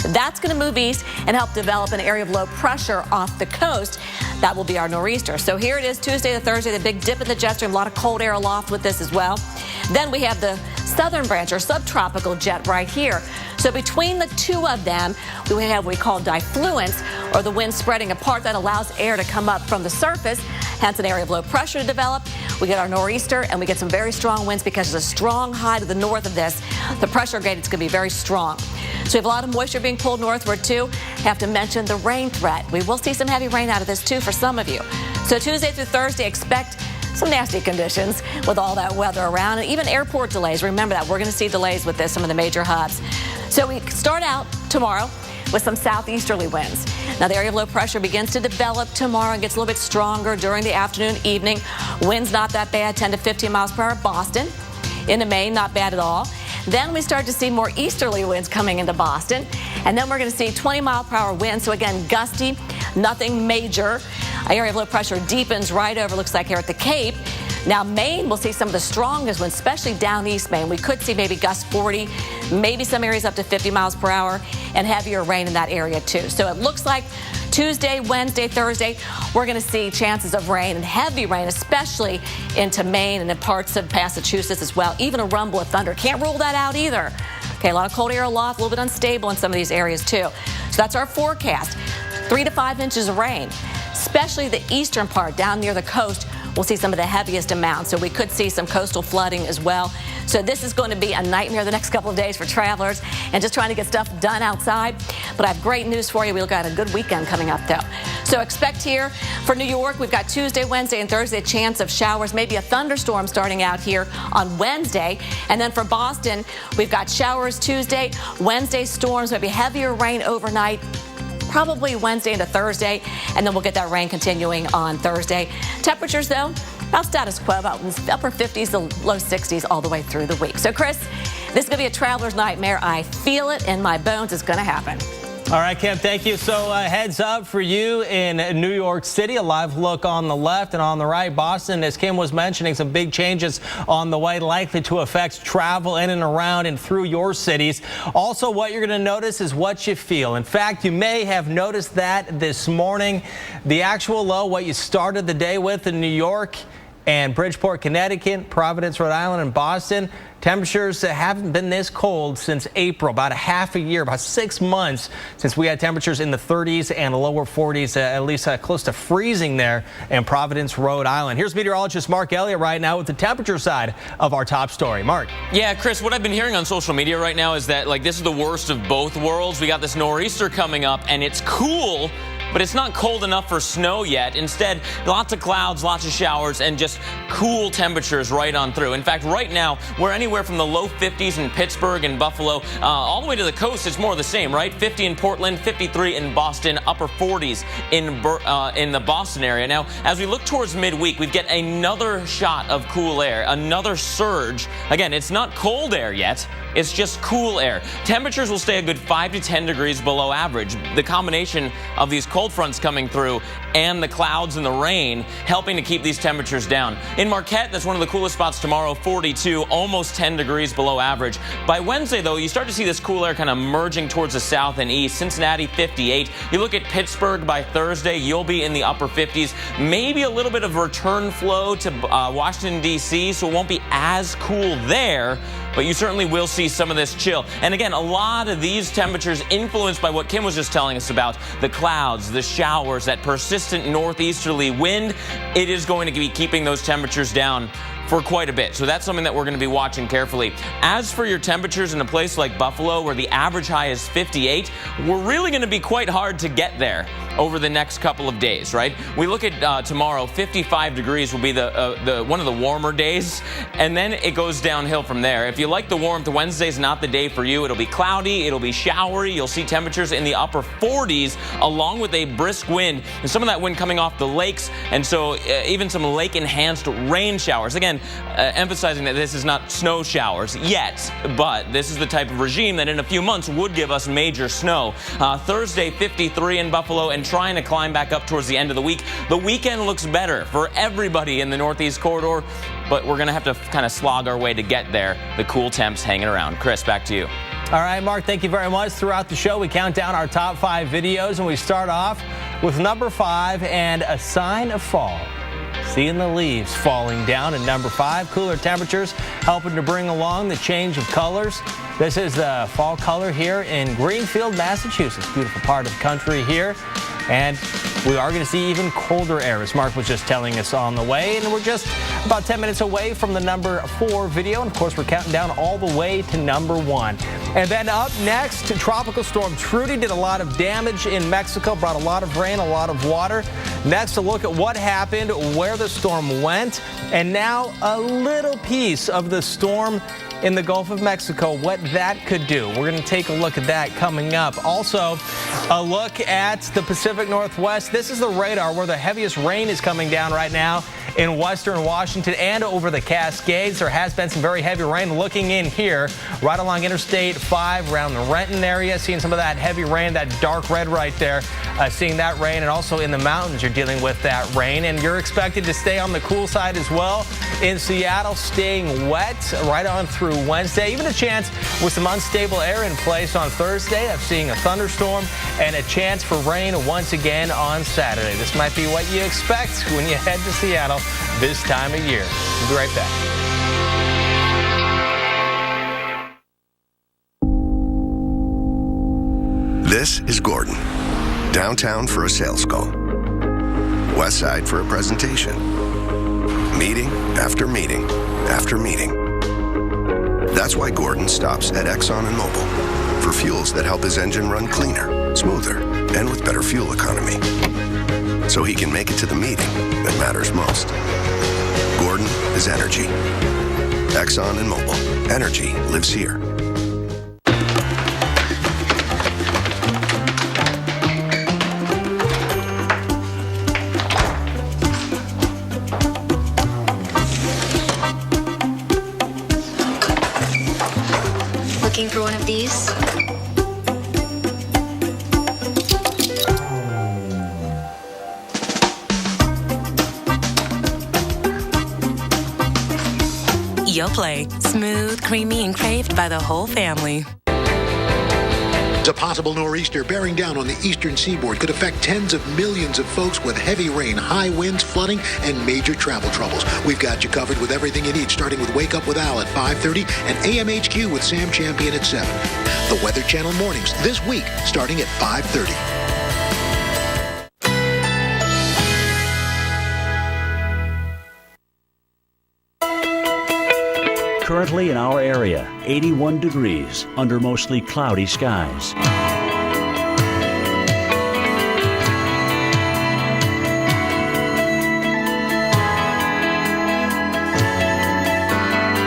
That's going to move east and help develop an area of low pressure off the coast. That will be our nor'easter. So here it is, Tuesday to Thursday, the big dip in the jet stream, a lot of cold air aloft with this as well. Then we have the southern branch or subtropical jet right here. So between the two of them, we have what we call diffluence, or the wind spreading apart that allows air to come up from the surface, hence an area of low pressure to develop. We get our nor'easter, and we get some very strong winds because there's a strong high to the north of this. The pressure gradient is going to be very strong. So we have a lot of moisture being pulled northward, too. Have to mention the rain threat. We will see some heavy rain out of this, too, for some of you. So Tuesday through Thursday, expect some nasty conditions with all that weather around, and even airport delays. Remember that. We're going to see delays with this, some of the major hubs. So we start out tomorrow with some southeasterly winds. Now, the area of low pressure begins to develop tomorrow and gets a little bit stronger during the afternoon, evening. Winds not that bad, 10 to 15 miles per hour. Boston into Maine, not bad at all. Then we start to see more easterly winds coming into Boston. And then we're going to see 20-mile-per-hour winds. So, again, gusty, nothing major. Our area of low pressure deepens right over, looks like, here at the Cape. Now, Maine will see some of the strongest winds, especially down east Maine. We could see maybe gusts 40, maybe some areas up to 50 miles per hour, and heavier rain in that area, too. So it looks like Tuesday, Wednesday, Thursday, we're going to see chances of rain and heavy rain, especially into Maine and in parts of Massachusetts as well. Even a rumble of thunder. Can't rule that out either. Okay, a lot of cold air aloft, a little bit unstable in some of these areas, too. So that's our forecast. 3 to 5 inches of rain, especially the eastern part down near the coast. We'll see some of the heaviest amounts, so we could see some coastal flooding as well. So this is going to be a nightmare the next couple of days for travelers and just trying to get stuff done outside. But I have great news for you. We've got a good weekend coming up, though. So expect here for New York, we've got Tuesday, Wednesday, and Thursday a chance of showers, maybe a thunderstorm starting out here on Wednesday. And then for Boston, we've got showers Tuesday, Wednesday storms, maybe heavier rain overnight, probably Wednesday into Thursday, and then we'll get that rain continuing on Thursday. Temperatures, though, about status quo, about upper 50s to low 60s all the way through the week. So, Chris, this is going to be a traveler's nightmare. I feel it in my bones. It's going to happen. All right, Kim, thank you. So heads up for you in New York City. A live look on the left and on the right. Boston, as Kim was mentioning, some big changes on the way likely to affect travel in and around and through your cities. Also, what you're going to notice is what you feel. In fact, you may have noticed that this morning. The actual low, what you started the day with in New York and Bridgeport, Connecticut, Providence, Rhode Island, and Boston. Temperatures haven't been this cold since April, about a half a year, about 6 months since we had temperatures in the 30s and lower 40s, at least close to freezing there in Providence, Rhode Island. Here's meteorologist Mark Elliott right now with the temperature side of our top story. Mark. Yeah, Chris, what I've been hearing on social media right now is that this is the worst of both worlds. We got this nor'easter coming up, and it's cool, but it's not cold enough for snow yet. Instead, lots of clouds, lots of showers, and just cool temperatures right on through. In fact, right now, we're anywhere from the low 50s in Pittsburgh and Buffalo, all the way to the coast. It's more of the same, right? 50 in Portland, 53 in Boston, upper 40s in the Boston area. Now, as we look towards midweek, we get another shot of cool air, another surge. Again, it's not cold air yet. It's just cool air. Temperatures will stay a good 5 to 10 degrees below average. The combination of these cold fronts coming through and the clouds and the rain helping to keep these temperatures down. In Marquette, that's one of the coolest spots tomorrow, 42, almost 10 degrees below average. By Wednesday, though, you start to see this cool air kind of merging towards the south and east. Cincinnati, 58. You look at Pittsburgh by Thursday, you'll be in the upper 50s. Maybe a little bit of return flow to Washington, D.C., so it won't be as cool there. but you certainly will see some of this chill. And again, a lot of these temperatures influenced by what Kim was just telling us about, the clouds, the showers, that persistent northeasterly wind. It is going to be keeping those temperatures down for quite a bit. So that's something that we're going to be watching carefully. As for your temperatures in a place like Buffalo, where the average high is 58, we're really going to be quite hard to get there over the next couple of days, right? We look at tomorrow, 55 degrees will be the one of the warmer days, and then it goes downhill from there. If you like the warmth, Wednesday's not the day for you. It'll be cloudy, it'll be showery. You'll see temperatures in the upper 40s, along with a brisk wind, and some of that wind coming off the lakes, and so even some lake-enhanced rain showers. Again, emphasizing that this is not snow showers yet, but this is the type of regime that in a few months would give us major snow. Thursday, 53 in Buffalo, and trying to climb back up towards the end of the week. The weekend looks better for everybody in the Northeast corridor, but we're going to have to kind of slog our way to get there. The cool temps hanging around. Chris, back to you. All right, Mark, thank you very much. Throughout the show, we count down our top 5 videos, and we start off with number 5 and a sign of fall. Seeing the leaves falling down at number 5. Cooler temperatures helping to bring along the change of colors. This is the fall color here in Greenfield, Massachusetts. Beautiful part of the country here. And we are going to see even colder air, as Mark was just telling us on the way. And we're just about 10 minutes away from the number 4 video. And, of course, we're counting down all the way to number 1. And then up next, Tropical Storm Trudy did a lot of damage in Mexico, brought a lot of rain, a lot of water. Next, a look at what happened, where the storm went, and now a little piece of the storm in the Gulf of Mexico, what that could do. We're going to take a look at that coming up. Also, a look at the Pacific Northwest. This is the radar where the heaviest rain is coming down right now in western Washington and over the Cascades. There has been some very heavy rain. Looking in here, right along Interstate 5, around the Renton area, seeing some of that heavy rain, that dark red right there, seeing that rain. And also in the mountains, you're dealing with that rain. And you're expected to stay on the cool side as well. In Seattle, staying wet right on through Wednesday. Even a chance with some unstable air in place on Thursday of seeing a thunderstorm and a chance for rain once again on Saturday. This might be what you expect when you head to Seattle this time of year. We'll be right back. This is Gordon. Downtown for a sales call. West Side for a presentation. Meeting after meeting after meeting. That's why Gordon stops at Exxon and Mobil for fuels that help his engine run cleaner, smoother, and with better fuel economy. So he can make it to the meeting that matters most. Gordon is energy. Exxon and Mobil. Energy lives here. Looking for one of these? Yoplait. Smooth, creamy, and craved by the whole family. A possible nor'easter bearing down on the eastern seaboard could affect tens of millions of folks with heavy rain, high winds, flooding, and major travel troubles. We've got you covered with everything you need, starting with Wake Up with Al at 5:30 and AMHQ with Sam Champion at 7. The Weather Channel mornings this week, starting at 5:30. Currently in our area, 81 degrees under mostly cloudy skies.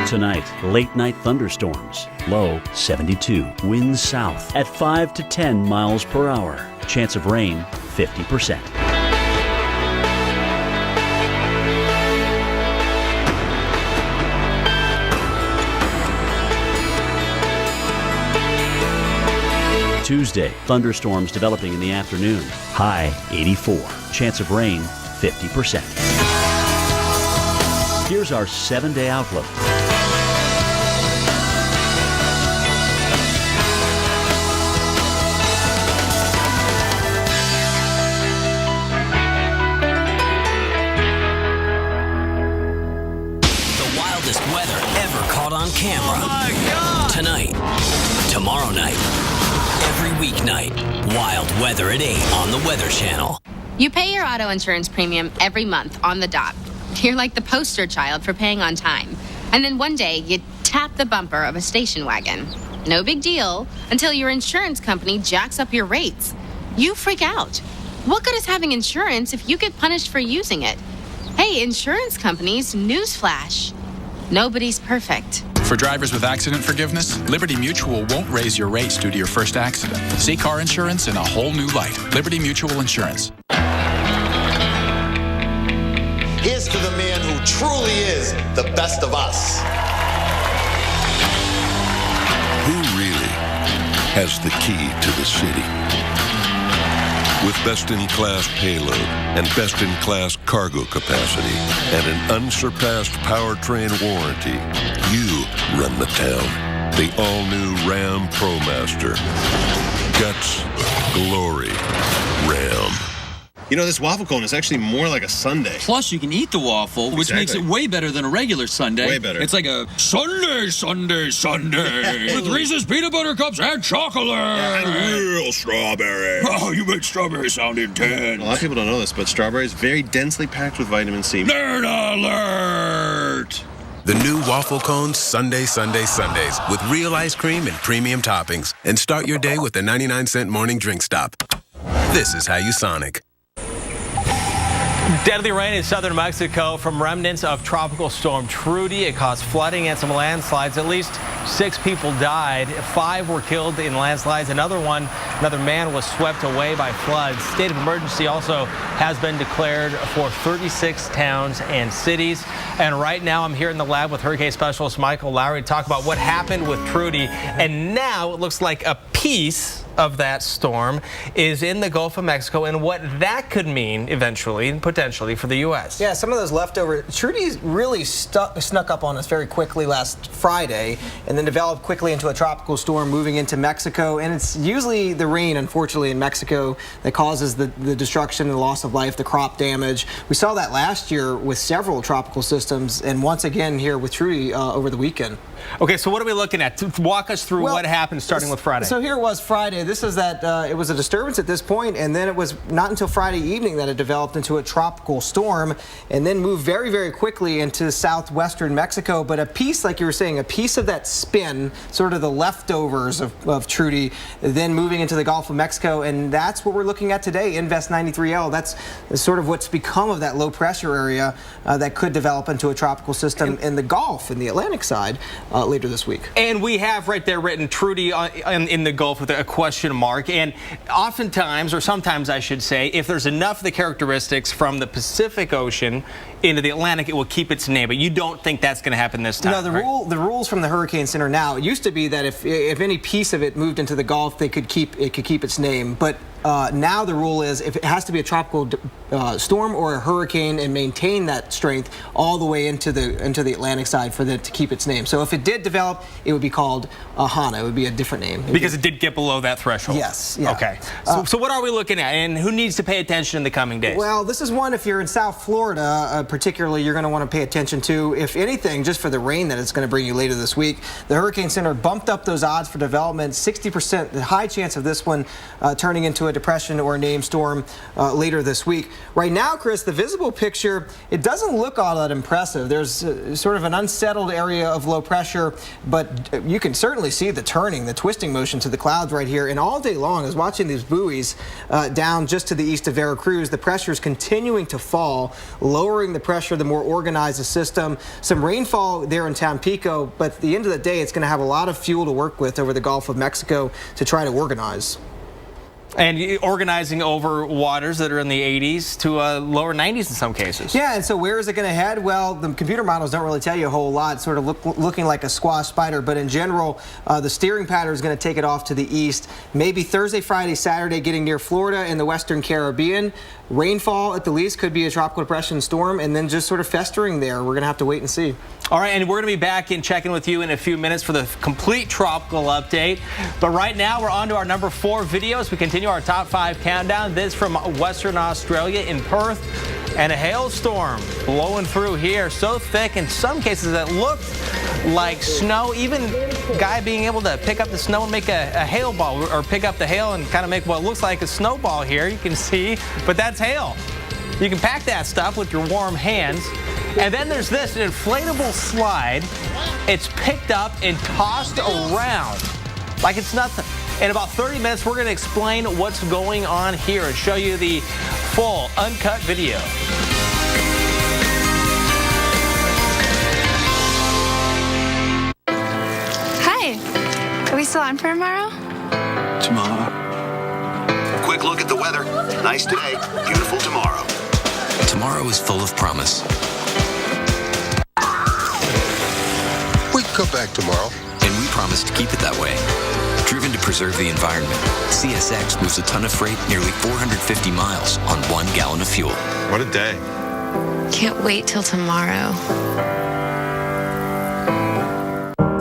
Tonight, late night thunderstorms. Low 72. Winds south at 5 to 10 miles per hour. Chance of rain 50%. Tuesday, thunderstorms developing in the afternoon. High 84. Chance of rain 50%. Here's our 7-day outlook. The wildest weather ever caught on camera. Oh my tonight, tomorrow night, every weeknight. Wild Weather at 8 on the Weather Channel. You pay your auto insurance premium every month on the dot. You're like the poster child for paying on time. And then one day, you tap the bumper of a station wagon. No big deal until your insurance company jacks up your rates. You freak out. What good is having insurance if you get punished for using it? Hey, insurance companies, newsflash. Nobody's perfect. For drivers with accident forgiveness, Liberty Mutual won't raise your rates due to your first accident. See car insurance in a whole new light. Liberty Mutual Insurance. Here's to the man who truly is the best of us. Who really has the key to the city? With best-in-class payload and best-in-class cargo capacity and an unsurpassed powertrain warranty, you run the town. The all-new Ram ProMaster. Guts, glory, Ram. You know, this waffle cone is actually more like a sundae. Plus, you can eat the waffle, which makes it way better than a regular sundae. Way better. It's like a Sunday, Sunday, Sunday with Reese's peanut butter cups and chocolate. And real strawberry. Oh, you make strawberry sound intense. A lot of people don't know this, but strawberry is very densely packed with vitamin C. Nerd alert! The new waffle cones, Sunday, Sunday, Sundays, with real ice cream and premium toppings. And start your day with a 99-cent morning drink stop. This is how you Sonic. Deadly rain in southern Mexico from remnants of Tropical Storm Trudy. It caused flooding and some landslides. At least 6 people died. 5 were killed in landslides. Another man was swept away by floods. State of emergency also has been declared for 36 towns and cities. And right now I'm here in the lab with hurricane specialist Michael Lowry to talk about what happened with Trudy. And now it looks like a piece of that storm is in the Gulf of Mexico and what that could mean eventually and potentially for the U.S. Yeah, some of those leftover. Trudy really snuck up on us very quickly last Friday and then developed quickly into a tropical storm moving into Mexico. And it's usually the rain, unfortunately, in Mexico that causes the destruction and the loss of life, the crop damage. We saw that last year with several tropical systems and once again here with Trudy over the weekend. Okay, so what are we looking at? Walk us through what happened starting with Friday. So here it was Friday. This is that it was a disturbance at this point, and then it was not until Friday evening that it developed into a tropical storm and then moved very, very quickly into southwestern Mexico. But a piece, like you were saying, a piece of that spin, sort of the leftovers of Trudy, then moving into the Gulf of Mexico, and that's what we're looking at today, Invest 93L. That's sort of what's become of that low pressure area that could develop into a tropical system in the Gulf, in the Atlantic side, later this week. And we have right there written Trudy in the Gulf with a question mark. And oftentimes, or sometimes I should say, if there's enough of the characteristics from the Pacific Ocean into the Atlantic, it will keep its name. But you don't think that's going to happen this time? No, the rules from the Hurricane Center now, it used to be that if any piece of it moved into the Gulf, it could keep its name. But now the rule is if it has to be a tropical storm or a hurricane and maintain that strength all the way into the Atlantic side for it to keep its name. So if it did develop, it would be called Hana. It would be a different name. Because it did get below that threshold? Yes. Yeah. Okay. So what are we looking at, and who needs to pay attention in the coming days? Well, this is one if you're in South Florida, particularly, you're going to want to pay attention to. If anything, just for the rain that it's going to bring you later this week, the Hurricane Center bumped up those odds for development. 60%, the high chance of this one turning into a depression or a named storm later this week. Right now, Chris, the visible picture, it doesn't look all that impressive. There's sort of an unsettled area of low pressure, but you can certainly see the turning, the twisting motion to the clouds right here. And all day long, I was watching these buoys down just to the east of Veracruz. The pressure is continuing to fall, lowering the pressure the more organized the system. Some rainfall there in Tampico, but at the end of the day, it's going to have a lot of fuel to work with over the Gulf of Mexico to try to organize. And organizing over waters that are in the 80s to lower 90s in some cases. Yeah, and so where is it going to head? Well, the computer models don't really tell you a whole lot. It's sort of looking like a squash spider, but in general, the steering pattern is going to take it off to the east. Maybe Thursday, Friday, Saturday, getting near Florida and the Western Caribbean. Rainfall at the least could be a tropical depression storm, and then just sort of festering there. We're going to have to wait and see. All right, and we're going to be back and checking with you in a few minutes for the complete tropical update. But right now, we're on to our number 4 videos. We continue our top 5 countdown. This from Western Australia in Perth. And a hailstorm blowing through here, so thick in some cases that looked like snow, even guy being able to pick up the snow and make a hail ball, or pick up the hail and kind of make what looks like a snowball here, you can see, but that's hail. You can pack that stuff with your warm hands. And then there's this, an inflatable slide. It's picked up and tossed around like it's nothing. In about 30 minutes, we're going to explain what's going on here and show you the full uncut video. Hi. Are we still on for tomorrow? Tomorrow. Quick look at the weather. Nice today, beautiful tomorrow. Tomorrow is full of promise. We can come back tomorrow. And we promise to keep it that way. Driven to preserve the environment, CSX moves a ton of freight nearly 450 miles on 1 gallon of fuel. What a day. Can't wait till tomorrow.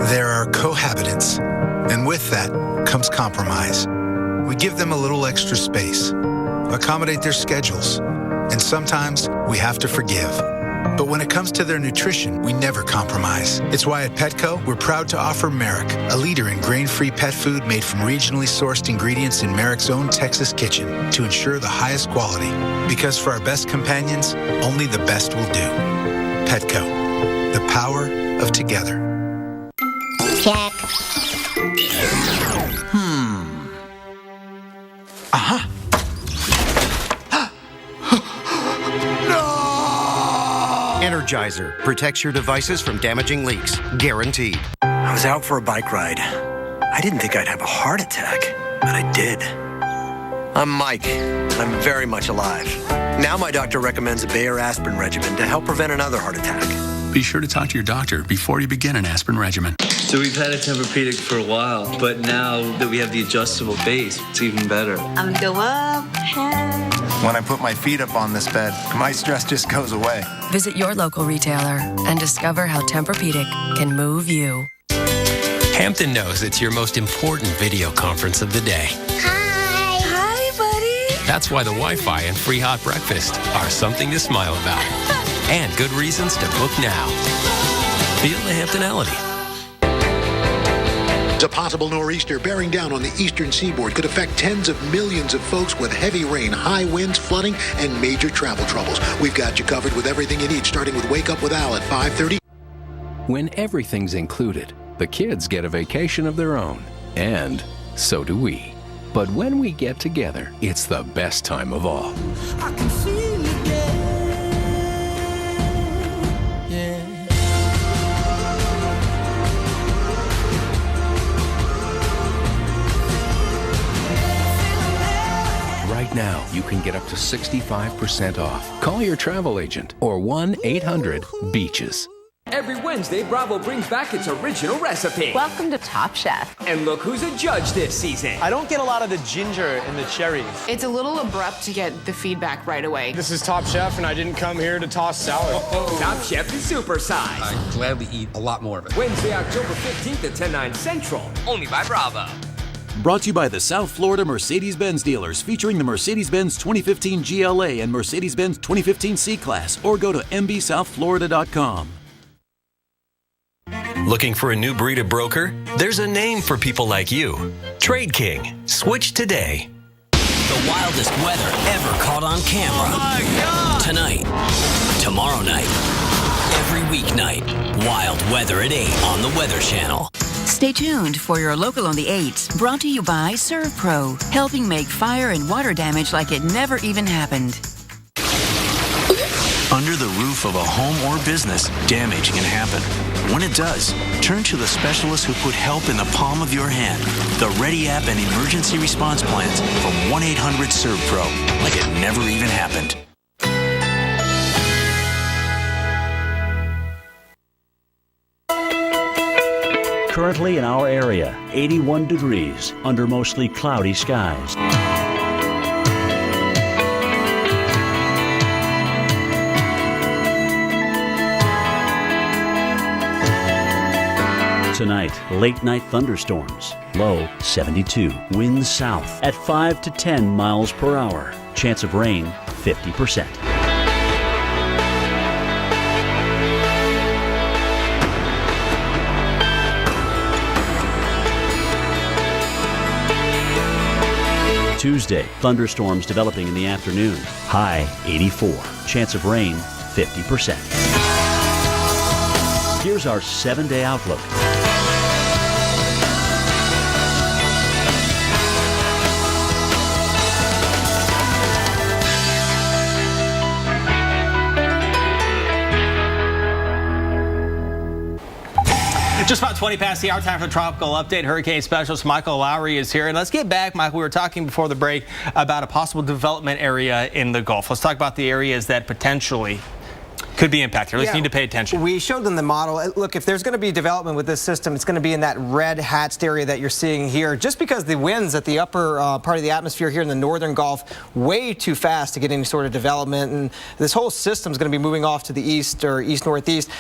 There are cohabitants, and with that comes compromise. We give them a little extra space, accommodate their schedules, and sometimes we have to forgive. But when it comes to their nutrition, we never compromise. It's why at Petco, we're proud to offer Merrick, a leader in grain-free pet food made from regionally sourced ingredients in Merrick's own Texas kitchen to ensure the highest quality. Because for our best companions, only the best will do. Petco, the power of together. Check. Energizer protects your devices from damaging leaks. Guaranteed. I was out for a bike ride. I didn't think I'd have a heart attack, but I did. I'm Mike, and I'm very much alive. Now my doctor recommends a Bayer aspirin regimen to help prevent another heart attack. Be sure to talk to your doctor before you begin an aspirin regimen. So we've had a Tempur-Pedic for a while, but now that we have the adjustable base, it's even better. I'm gonna go up, When I put my feet up on this bed, my stress just goes away. Visit your local retailer and discover how Tempur-Pedic can move you. Hampton knows it's your most important video conference of the day. Hi. Hi, buddy. That's why the Wi-Fi and free hot breakfast are something to smile about. And good reasons to book now. Feel the Hamptonality. A possible nor'easter bearing down on the eastern seaboard could affect tens of millions of folks with heavy rain, high winds, flooding, and major travel troubles. We've got you covered with everything you need, starting with Wake Up with Al at 5:30. When everything's included, the kids get a vacation of their own. And so do we. But when we get together, it's the best time of all. I can feel it, yeah. Right now, you can get up to 65% off. Call your travel agent or 1-800-BEACHES. Every Wednesday, Bravo brings back its original recipe. Welcome to Top Chef. And look who's a judge this season. I don't get a lot of the ginger in the cherries. It's a little abrupt to get the feedback right away. This is Top Chef, and I didn't come here to toss salad. Top Chef is supersized. I'd gladly eat a lot more of it. Wednesday, October 15th at 10/9 Central. Only by Bravo. Brought to you by the South Florida Mercedes-Benz dealers, featuring the Mercedes-Benz 2015 GLA and Mercedes-Benz 2015 C-Class, or go to mbsouthflorida.com. Looking for a new breed of broker? There's a name for people like you. Trade King. Switch today. The wildest weather ever caught on camera. Oh my God! Tonight, tomorrow night, every weeknight. Wild weather at 8 on the Weather Channel. Stay tuned for your local on the 8s, brought to you by ServPro, helping make fire and water damage like it never even happened. Under the roof of a home or business, damage can happen. When it does, turn to the specialists who put help in the palm of your hand. The Ready app and emergency response plans from 1-800-ServPro, like it never even happened. Currently in our area, 81 degrees under mostly cloudy skies. Tonight, late night thunderstorms. Low 72. Winds south at 5 to 10 miles per hour. Chance of rain 50%. Tuesday, thunderstorms developing in the afternoon. High 84. Chance of rain 50%. Here's our 7-day outlook. Just about 20 past the hour, time for the Tropical Update. Hurricane Specialist Michael Lowry is here. And let's get back, Michael. We were talking before the break about a possible development area in the Gulf. Let's talk about the areas that potentially could be impacted, or at least need to pay attention. We showed them the model. Look, if there's going to be development with this system, it's going to be in that red hatched area that you're seeing here, just because the winds at the upper part of the atmosphere here in the northern Gulf way too fast to get any sort of development, and this whole system is going to be moving off to the east or east-northeast.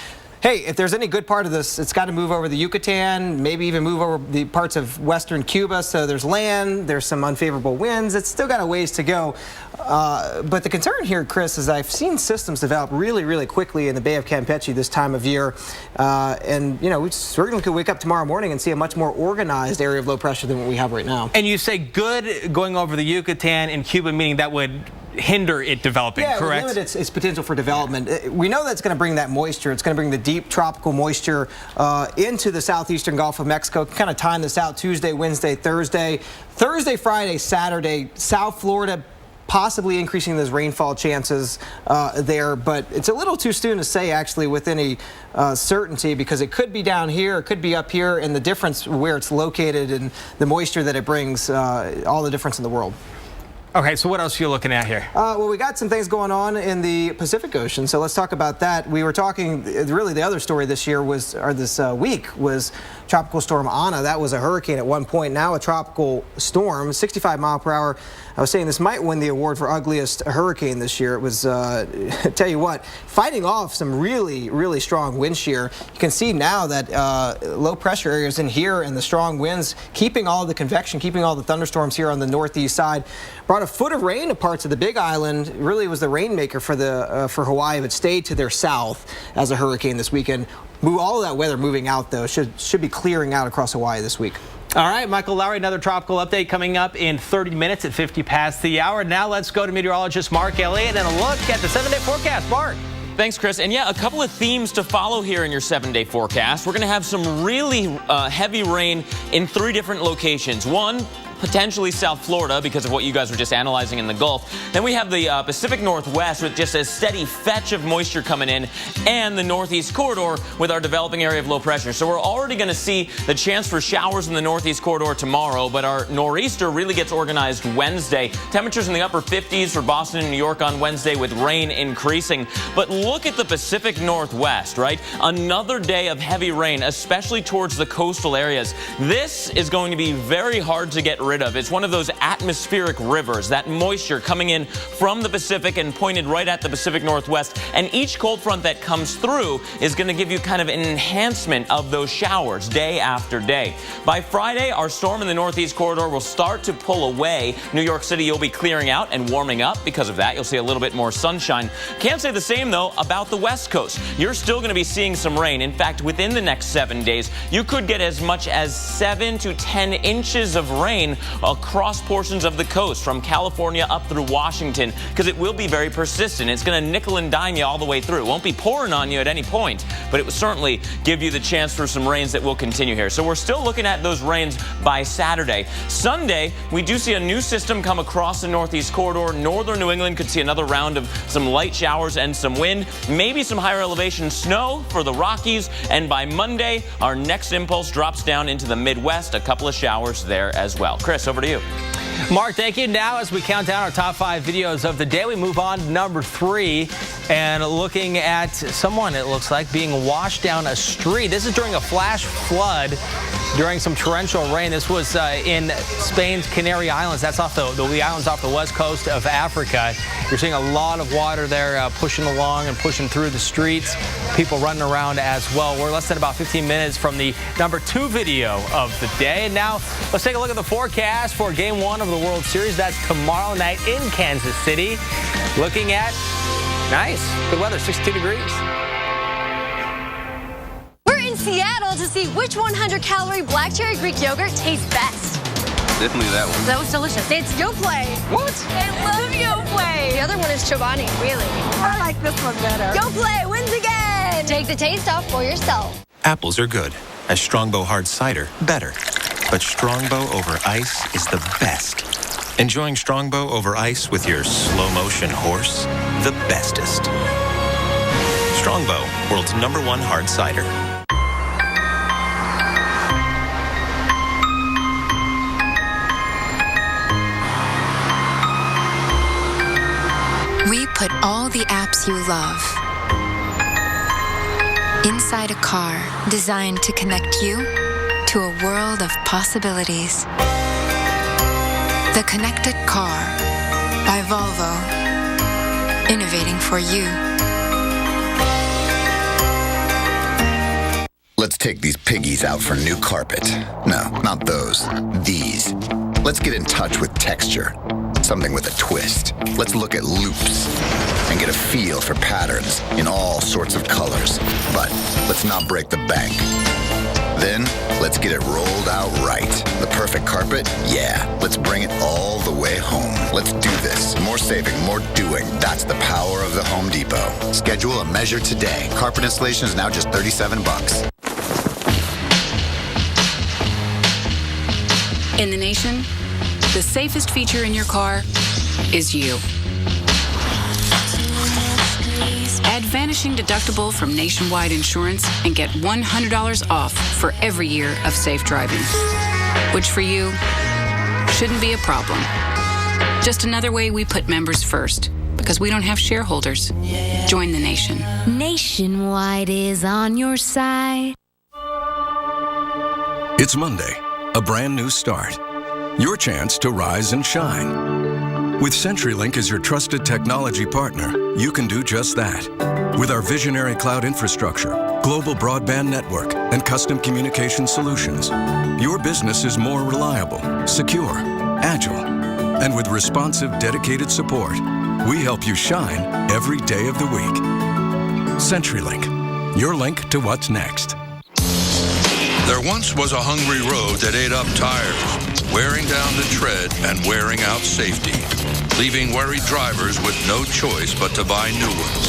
Hey, if there's any good part of this, it's got to move over the Yucatan, maybe even move over the parts of western Cuba. So there's land, there's some unfavorable winds. It's still got a ways to go. But the concern here, Chris, is I've seen systems develop really, really quickly in the Bay of Campeche this time of year. And, you know, we certainly could wake up tomorrow morning and see a much more organized area of low pressure than what we have right now. And you say good going over the Yucatan and Cuba, meaning that would hinder it developing, correct? Yeah, limit its potential for development. We know that's going to bring that moisture. It's going to bring the deep tropical moisture into the southeastern Gulf of Mexico. Kind of time this out Tuesday, Wednesday, Thursday, Friday, Saturday, South Florida, possibly increasing those rainfall chances there, but it's a little too soon to say actually with any certainty, because it could be down here, it could be up here, and the difference where it's located and the moisture that it brings, all the difference in the world. Okay, so what else are you looking at here? Well, we got some things going on in the Pacific Ocean, so let's talk about that. We were talking, really the other story this year was, or this week, was Tropical Storm Ana. That was a hurricane at one point, now a tropical storm, 65 mile per hour. I was saying this might win the award for ugliest hurricane this year. It was, tell you what, fighting off some really, really strong wind shear. You can see now that low pressure areas in here and the strong winds, keeping all the convection, keeping all the thunderstorms here on the northeast side, brought a foot of rain to parts of the Big Island. Really was the rainmaker for for Hawaii, but stayed to their south as a hurricane this weekend. All of that weather moving out, though, should be clearing out across Hawaii this week. All right, Michael Lowry, another tropical update coming up in 30 minutes at 50 past the hour. Now let's go to meteorologist Mark Elliott and a look at the 7-day forecast. Mark. Thanks, Chris. And yeah, a couple of themes to follow here in your 7-day forecast. We're going to have some really heavy rain in 3 different locations. One, potentially South Florida because of what you guys were just analyzing in the Gulf. Then we have the Pacific Northwest with just a steady fetch of moisture coming in, and the Northeast Corridor with our developing area of low pressure. So we're already going to see the chance for showers in the Northeast Corridor tomorrow, but our nor'easter really gets organized Wednesday. Temperatures in the upper 50s for Boston and New York on Wednesday with rain increasing. But look at the Pacific Northwest, right? Another day of heavy rain, especially towards the coastal areas. This is going to be very hard to get rid of. It's one of those atmospheric rivers, that moisture coming in from the Pacific and pointed right at the Pacific Northwest. And each cold front that comes through is going to give you kind of an enhancement of those showers day after day. By Friday, our storm in the Northeast Corridor will start to pull away. New York City, you'll be clearing out and warming up. Because of that, you'll see a little bit more sunshine. Can't say the same, though, about the West Coast. You're still going to be seeing some rain. In fact, within the next 7 days, you could get as much as 7 to 10 inches of rain across portions of the coast from California up through Washington, because it will be very persistent. It's going to nickel and dime you all the way through. It won't be pouring on you at any point, but it will certainly give you the chance for some rains that will continue here. So we're still looking at those rains by Saturday. Sunday, we do see a new system come across the Northeast Corridor. Northern New England could see another round of some light showers and some wind, maybe some higher elevation snow for the Rockies. And by Monday, our next impulse drops down into the Midwest. A couple of showers there as well. Chris, over to you. Mark, thank you. Now, as we count down our top 5 videos of the day, we move on to number 3 and looking at someone, it looks like, being washed down a street. This is during a flash flood during some torrential rain. This was in Spain's Canary Islands. That's off the islands off the west coast of Africa. You're seeing a lot of water there pushing along and pushing through the streets. People running around as well. We're less than about 15 minutes from the number 2 video of the day. And now let's take a look at the forecast for Game 1 of the World Series. That's tomorrow night in Kansas City. Looking at nice, good weather, 62 degrees. We're in Seattle to see which 100-calorie black cherry Greek yogurt tastes best. Definitely that one. That was delicious. It's Yoplait. What? I love Yoplait. The other one is Chobani, really. I like this one better. Yoplait wins again. Take the taste off for yourself. Apples are good. A Strongbow hard cider, better. But Strongbow over ice is the best. Enjoying Strongbow over ice with your slow-motion horse? The bestest. Strongbow, world's #1 hard cider. We put all the apps you love inside a car designed to connect you to a world of possibilities. The Connected Car by Volvo. Innovating for you. Let's take these piggies out for new carpet. No, not those. These. Let's get in touch with texture. Something with a twist. Let's look at loops and get a feel for patterns in all sorts of colors. But let's not break the bank. Then, let's get it rolled out right. The perfect carpet? Yeah. Let's bring it all the way home. Let's do this. More saving, more doing. That's the power of the Home Depot. Schedule a measure today. Carpet installation is now just $37. In the nation, the safest feature in your car is you. Add Vanishing Deductible from Nationwide Insurance and get $100 off for every year of safe driving. Which for you shouldn't be a problem. Just another way we put members first, because we don't have shareholders. Join the nation. Nationwide is on your side. It's Monday, a brand new start. Your chance to rise and shine. With CenturyLink as your trusted technology partner, you can do just that. With our visionary cloud infrastructure, global broadband network, and custom communication solutions, your business is more reliable, secure, agile, and with responsive, dedicated support, we help you shine every day of the week. CenturyLink, your link to what's next. There once was a hungry road that ate up tires, wearing down the tread and wearing out safety, leaving worried drivers with no choice but to buy new ones.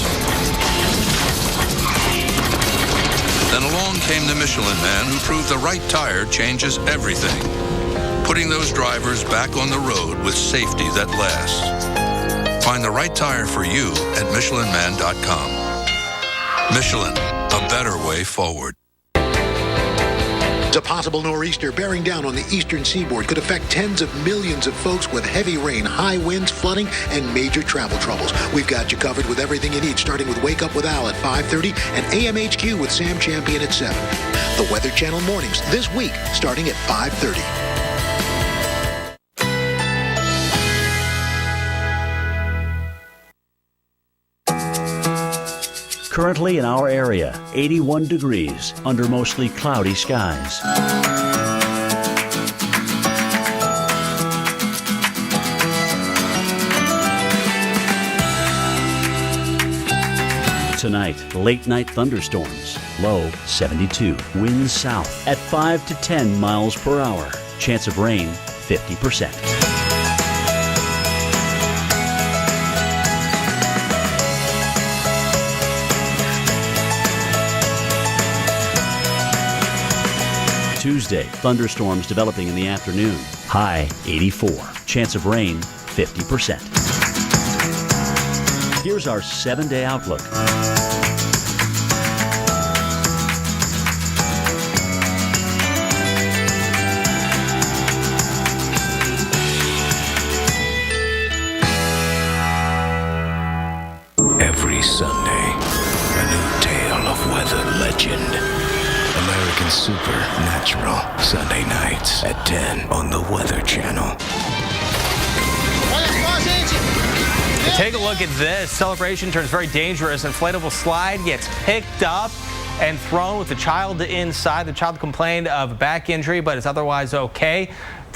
Then along came the Michelin Man who proved the right tire changes everything, putting those drivers back on the road with safety that lasts. Find the right tire for you at MichelinMan.com. Michelin, a better way forward. A possible nor'easter bearing down on the eastern seaboard could affect tens of millions of folks with heavy rain, high winds, flooding, and major travel troubles. We've got you covered with everything you need, starting with Wake Up with Al at 5:30 and AMHQ with Sam Champion at 7. The Weather Channel mornings this week, starting at 5:30. Currently in our area, 81 degrees under mostly cloudy skies. Tonight, late night thunderstorms. Low 72. Winds south at 5 to 10 miles per hour. Chance of rain 50%. Tuesday, thunderstorms developing in the afternoon. High 84. Chance of rain 50%. Here's our 7-day outlook. Every Sunday, a new tale of weather legend. American Supernatural, Sunday nights at 10 on the Weather Channel. Take a look at this. Celebration turns very dangerous. Inflatable slide gets picked up and thrown with the child inside. The child complained of back injury, but is otherwise okay.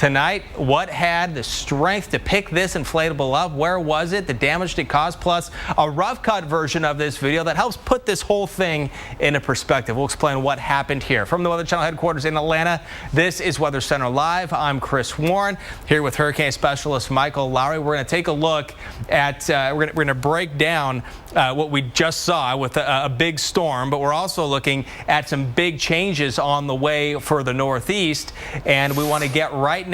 tonight. What had the strength to pick this inflatable up? Where was it? The damage it caused, plus a rough cut version of this video that helps put this whole thing into perspective. We'll explain what happened here. From the Weather Channel headquarters in Atlanta, this is Weather Center Live. I'm Chris Warren here with hurricane specialist Michael Lowry. We're going to take a look at, we're going to break down what we just saw with a big storm, but we're also looking at some big changes on the way for the Northeast, and we want to get right now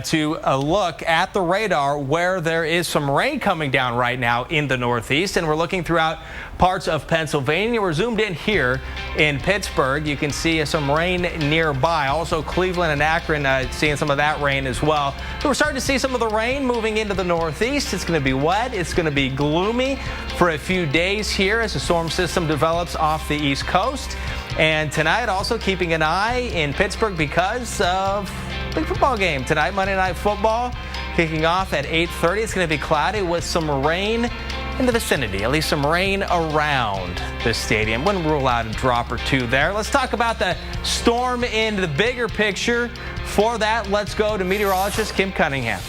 to a look at the radar where there is some rain coming down right now in the Northeast, and we're looking throughout parts of Pennsylvania. We're zoomed in here in Pittsburgh. You can see some rain nearby. Also Cleveland and Akron seeing some of that rain as well. So we're starting to see some of the rain moving into the Northeast. It's going to be wet. It's going to be gloomy for a few days here as the storm system develops off the East Coast. And tonight also keeping an eye in Pittsburgh because of big football game tonight, Monday Night Football, kicking off at 8:30. It's going to be cloudy with some rain in the vicinity, at least some rain around the stadium. Wouldn't rule out a drop or two there. Let's talk about the storm in the bigger picture. For that, let's go to meteorologist Kim Cunningham.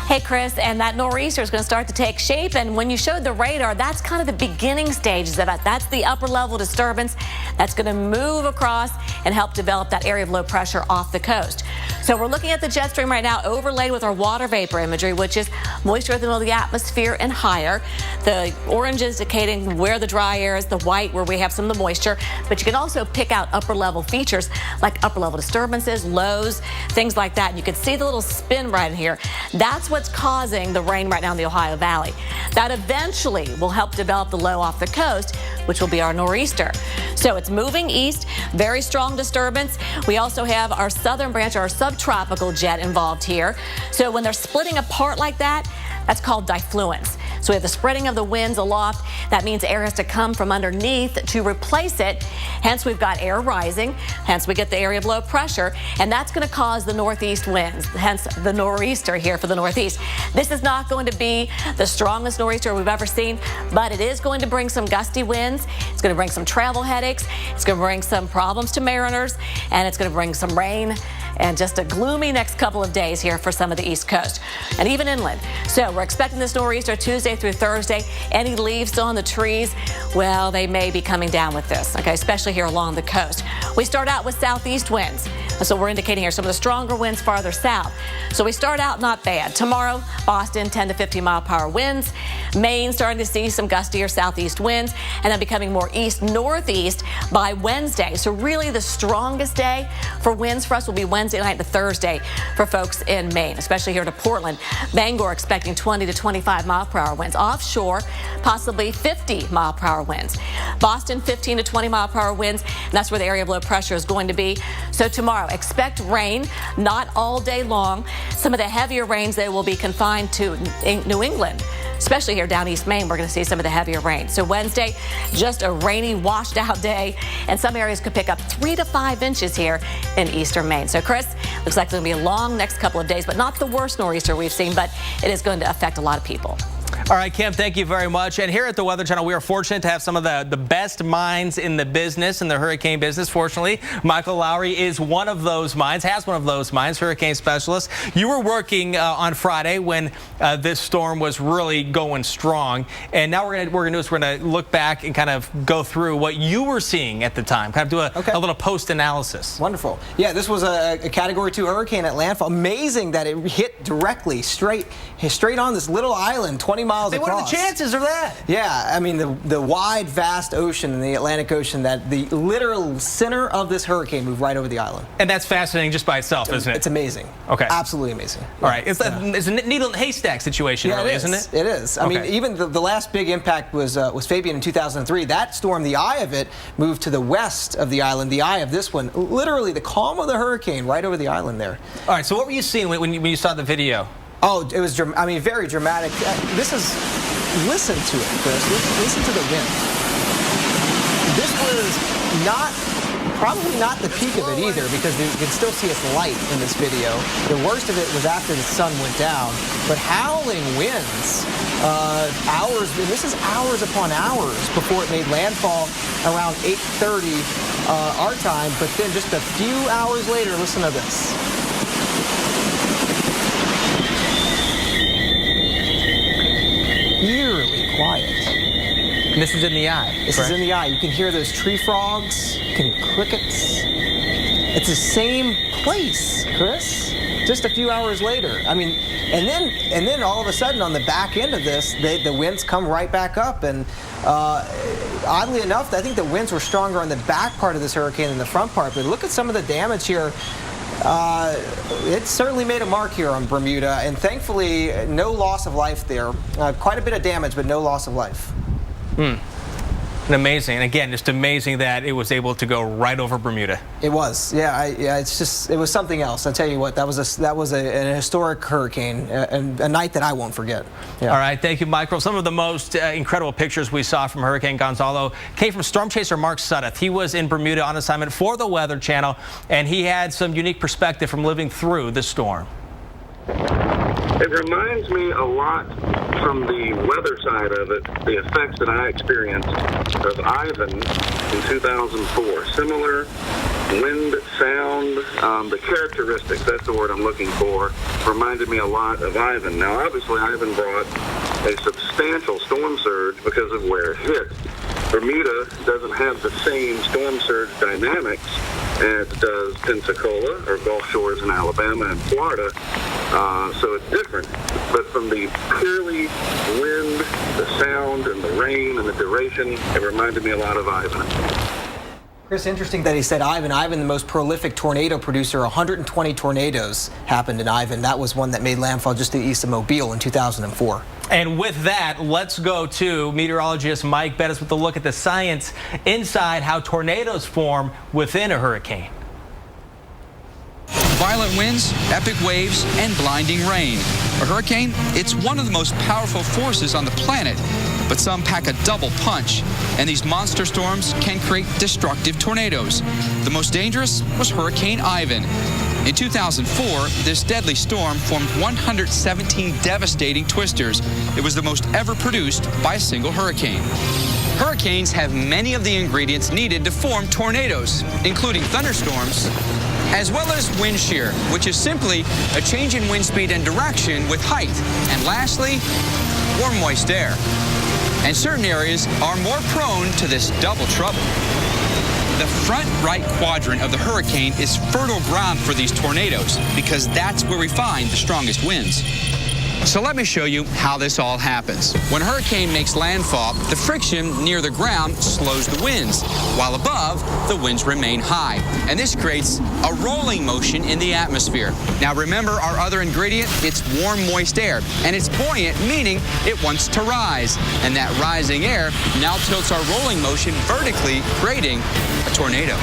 Hey, Chris, and that nor'easter is going to start to take shape, and when you showed the radar, that's kind of the beginning stages of it. That's the upper level disturbance that's going to move across and help develop that area of low pressure off the coast. So we're looking at the jet stream right now overlaid with our water vapor imagery, which is moisture in the middle of the atmosphere and higher. The orange is indicating where the dry air is, the white where we have some of the moisture, but you can also pick out upper level features like upper level disturbances, lows, things like that. And you can see the little spin right in here. That's what's causing the rain right now in the Ohio Valley. That eventually will help develop the low off the coast, which will be our nor'easter. So it's moving east, very strong disturbance. We also have our southern branch, our subtropical jet involved here. So when they're splitting apart like that, that's called diffluence. So we have the spreading of the winds aloft. That means air has to come from underneath to replace it. Hence, we've got air rising. Hence, we get the area of low pressure. And that's going to cause the northeast winds. Hence, the nor'easter here for the northeast. This is not going to be the strongest nor'easter we've ever seen, but it is going to bring some gusty winds. It's going to bring some travel headaches. It's going to bring some problems to mariners. And it's going to bring some rain and just a gloomy next couple of days here for some of the East Coast and even inland. So we're expecting this nor'easter Tuesday through Thursday. Any leaves still on the trees, well, they may be coming down with this, okay, especially here along the coast. We start out with southeast winds. That's what we're indicating here, some of the stronger winds farther south. So we start out not bad. Tomorrow, Boston, 10 to 15 mile per hour winds. Maine starting to see some gustier southeast winds and then becoming more east-northeast by Wednesday. So really the strongest day for winds for us will be Wednesday night to Thursday for folks in Maine, especially here to Portland. Bangor expecting 20 to 25 mile per hour winds. Offshore, possibly 50 mile per hour winds. Boston, 15 to 20 mile per hour winds, and that's where the area of low pressure is going to be. So tomorrow, expect rain, not all day long. Some of the heavier rains, they will be confined to New England, especially here down East Maine. We're going to see some of the heavier rain. So Wednesday, just a rainy, washed out day, and some areas could pick up 3 to 5 inches here in eastern Maine. So Chris, looks like it's going to be a long next couple of days, but not the worst nor'easter we've seen, but it is going to affect a lot of people. All right, Kim, thank you very much. And here at the Weather Channel, we are fortunate to have some of the best minds in the business, in the hurricane business. Fortunately, Michael Lowry is one of those minds, has one of those minds, hurricane specialist. You were working on Friday when this storm was really going strong. And now we're going to look back and kind of go through what you were seeing at the time, kind of do a little post-analysis. Wonderful. Yeah, this was a Category 2 hurricane at landfall. Amazing that it hit directly, straight on this little island, 20 miles across. What are the chances of that? Yeah, I mean, the wide, vast ocean in the Atlantic Ocean, that the literal center of this hurricane moved right over the island. And that's fascinating just by itself, isn't it? It's amazing. Okay. Absolutely amazing. All right. It's a needle in a haystack situation, really, isn't it? It is. I mean, even the last big impact was Fabian in 2003. That storm, the eye of it, moved to the west of the island. The eye of this one, literally the calm of the hurricane right over the island there. All right. So what were you seeing when you saw the video? Oh, it was, I mean, very dramatic. Listen to it, Chris. Listen to the wind. This was probably not the peak of it either, because you can still see its light in this video. The worst of it was after the sun went down. But howling winds, hours, and this is hours upon hours before it made landfall around 8:30 our time. But then just a few hours later, listen to this. quiet. And this is in the eye. This is in the eye. You can hear those tree frogs, crickets. It's the same place, Chris, just a few hours later. I mean, and then all of a sudden on the back end of this, the winds come right back up. And oddly enough, I think the winds were stronger on the back part of this hurricane than the front part. But look at some of the damage here. It certainly made a mark here on Bermuda, and thankfully no loss of life there. Quite a bit of damage, but no loss of life. And amazing, and again, just amazing that it was able to go right over Bermuda. It was, yeah. It was something else. I tell you what, that was an historic hurricane, and a night that I won't forget. Yeah. All right, thank you, Michael. Some of the most incredible pictures we saw from Hurricane Gonzalo came from storm chaser Mark Sudduth. He was in Bermuda on assignment for the Weather Channel, and he had some unique perspective from living through the storm. It reminds me a lot from the weather side of it, the effects that I experienced of Ivan in 2004. Similar wind, sound, the characteristics, that's the word I'm looking for, reminded me a lot of Ivan. Now, obviously, Ivan brought a substantial storm surge because of where it hit. Bermuda doesn't have the same storm surge dynamics as does Pensacola or Gulf Shores in Alabama and Florida, so it's different. But from the purely wind, the sound, and the rain and the duration, it reminded me a lot of Ivan. Chris, interesting that he said Ivan. Ivan, the most prolific tornado producer, 120 tornadoes happened in Ivan. That was one that made landfall just to the east of Mobile in 2004. And with that, let's go to meteorologist Mike Bettis with a look at the science inside how tornadoes form within a hurricane. Violent winds, epic waves, and blinding rain. A hurricane, it's one of the most powerful forces on the planet, but some pack a double punch, and these monster storms can create destructive tornadoes. The most dangerous was Hurricane Ivan. In 2004, this deadly storm formed 117 devastating twisters. It was the most ever produced by a single hurricane. Hurricanes have many of the ingredients needed to form tornadoes, including thunderstorms, as well as wind shear, which is simply a change in wind speed and direction with height. And lastly, warm, moist air. And certain areas are more prone to this double trouble. The front right quadrant of the hurricane is fertile ground for these tornadoes because that's where we find the strongest winds. So let me show you how this all happens. When a hurricane makes landfall, the friction near the ground slows the winds, while above, the winds remain high. And this creates a rolling motion in the atmosphere. Now remember our other ingredient? It's warm, moist air. And it's buoyant, meaning it wants to rise. And that rising air now tilts our rolling motion vertically, creating a tornado.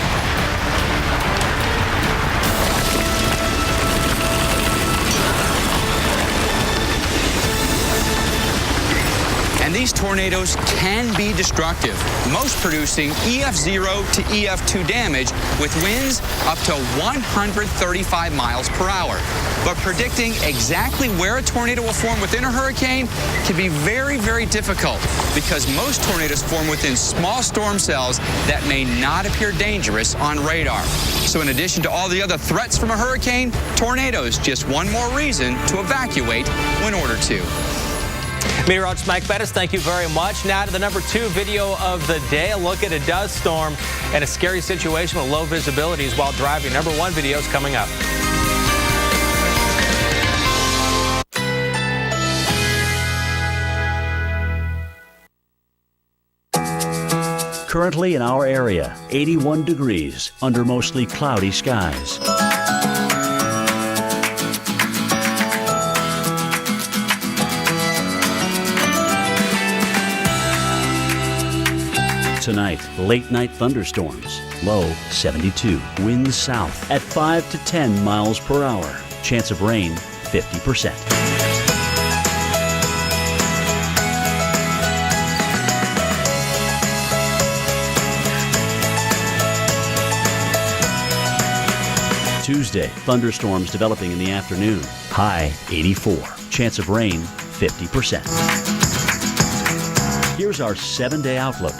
And these tornadoes can be destructive, most producing EF0 to EF2 damage with winds up to 135 miles per hour. But predicting exactly where a tornado will form within a hurricane can be very, very difficult because most tornadoes form within small storm cells that may not appear dangerous on radar. So in addition to all the other threats from a hurricane, tornadoes just one more reason to evacuate when ordered to. Meteorologist Mike Bettis, thank you very much. Now to the number 2 video of the day. A look at a dust storm and a scary situation with low visibilities while driving. Number 1 video is coming up. Currently in our area, 81 degrees under mostly cloudy skies. Tonight, late-night thunderstorms. Low 72. Winds south at 5 to 10 miles per hour. Chance of rain 50%. Tuesday, thunderstorms developing in the afternoon. High 84. Chance of rain 50%. Here's our 7-day outlook.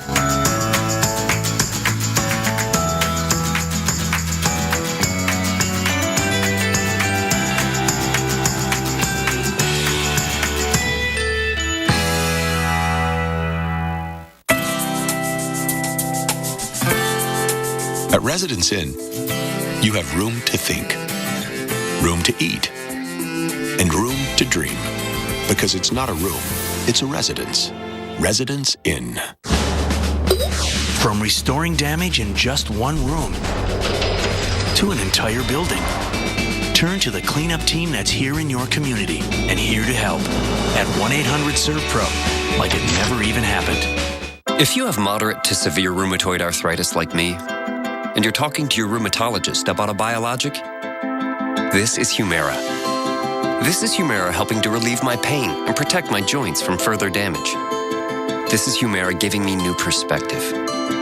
At Residence Inn, you have room to think, room to eat, and room to dream. Because it's not a room, it's a residence. Residence Inn. From restoring damage in just one room to an entire building, turn to the cleanup team that's here in your community and here to help at 1-800-SERVPRO, like it never even happened. If you have moderate to severe rheumatoid arthritis like me, and you're talking to your rheumatologist about a biologic, this is Humira. This is Humira helping to relieve my pain and protect my joints from further damage. This is Humira giving me new perspective.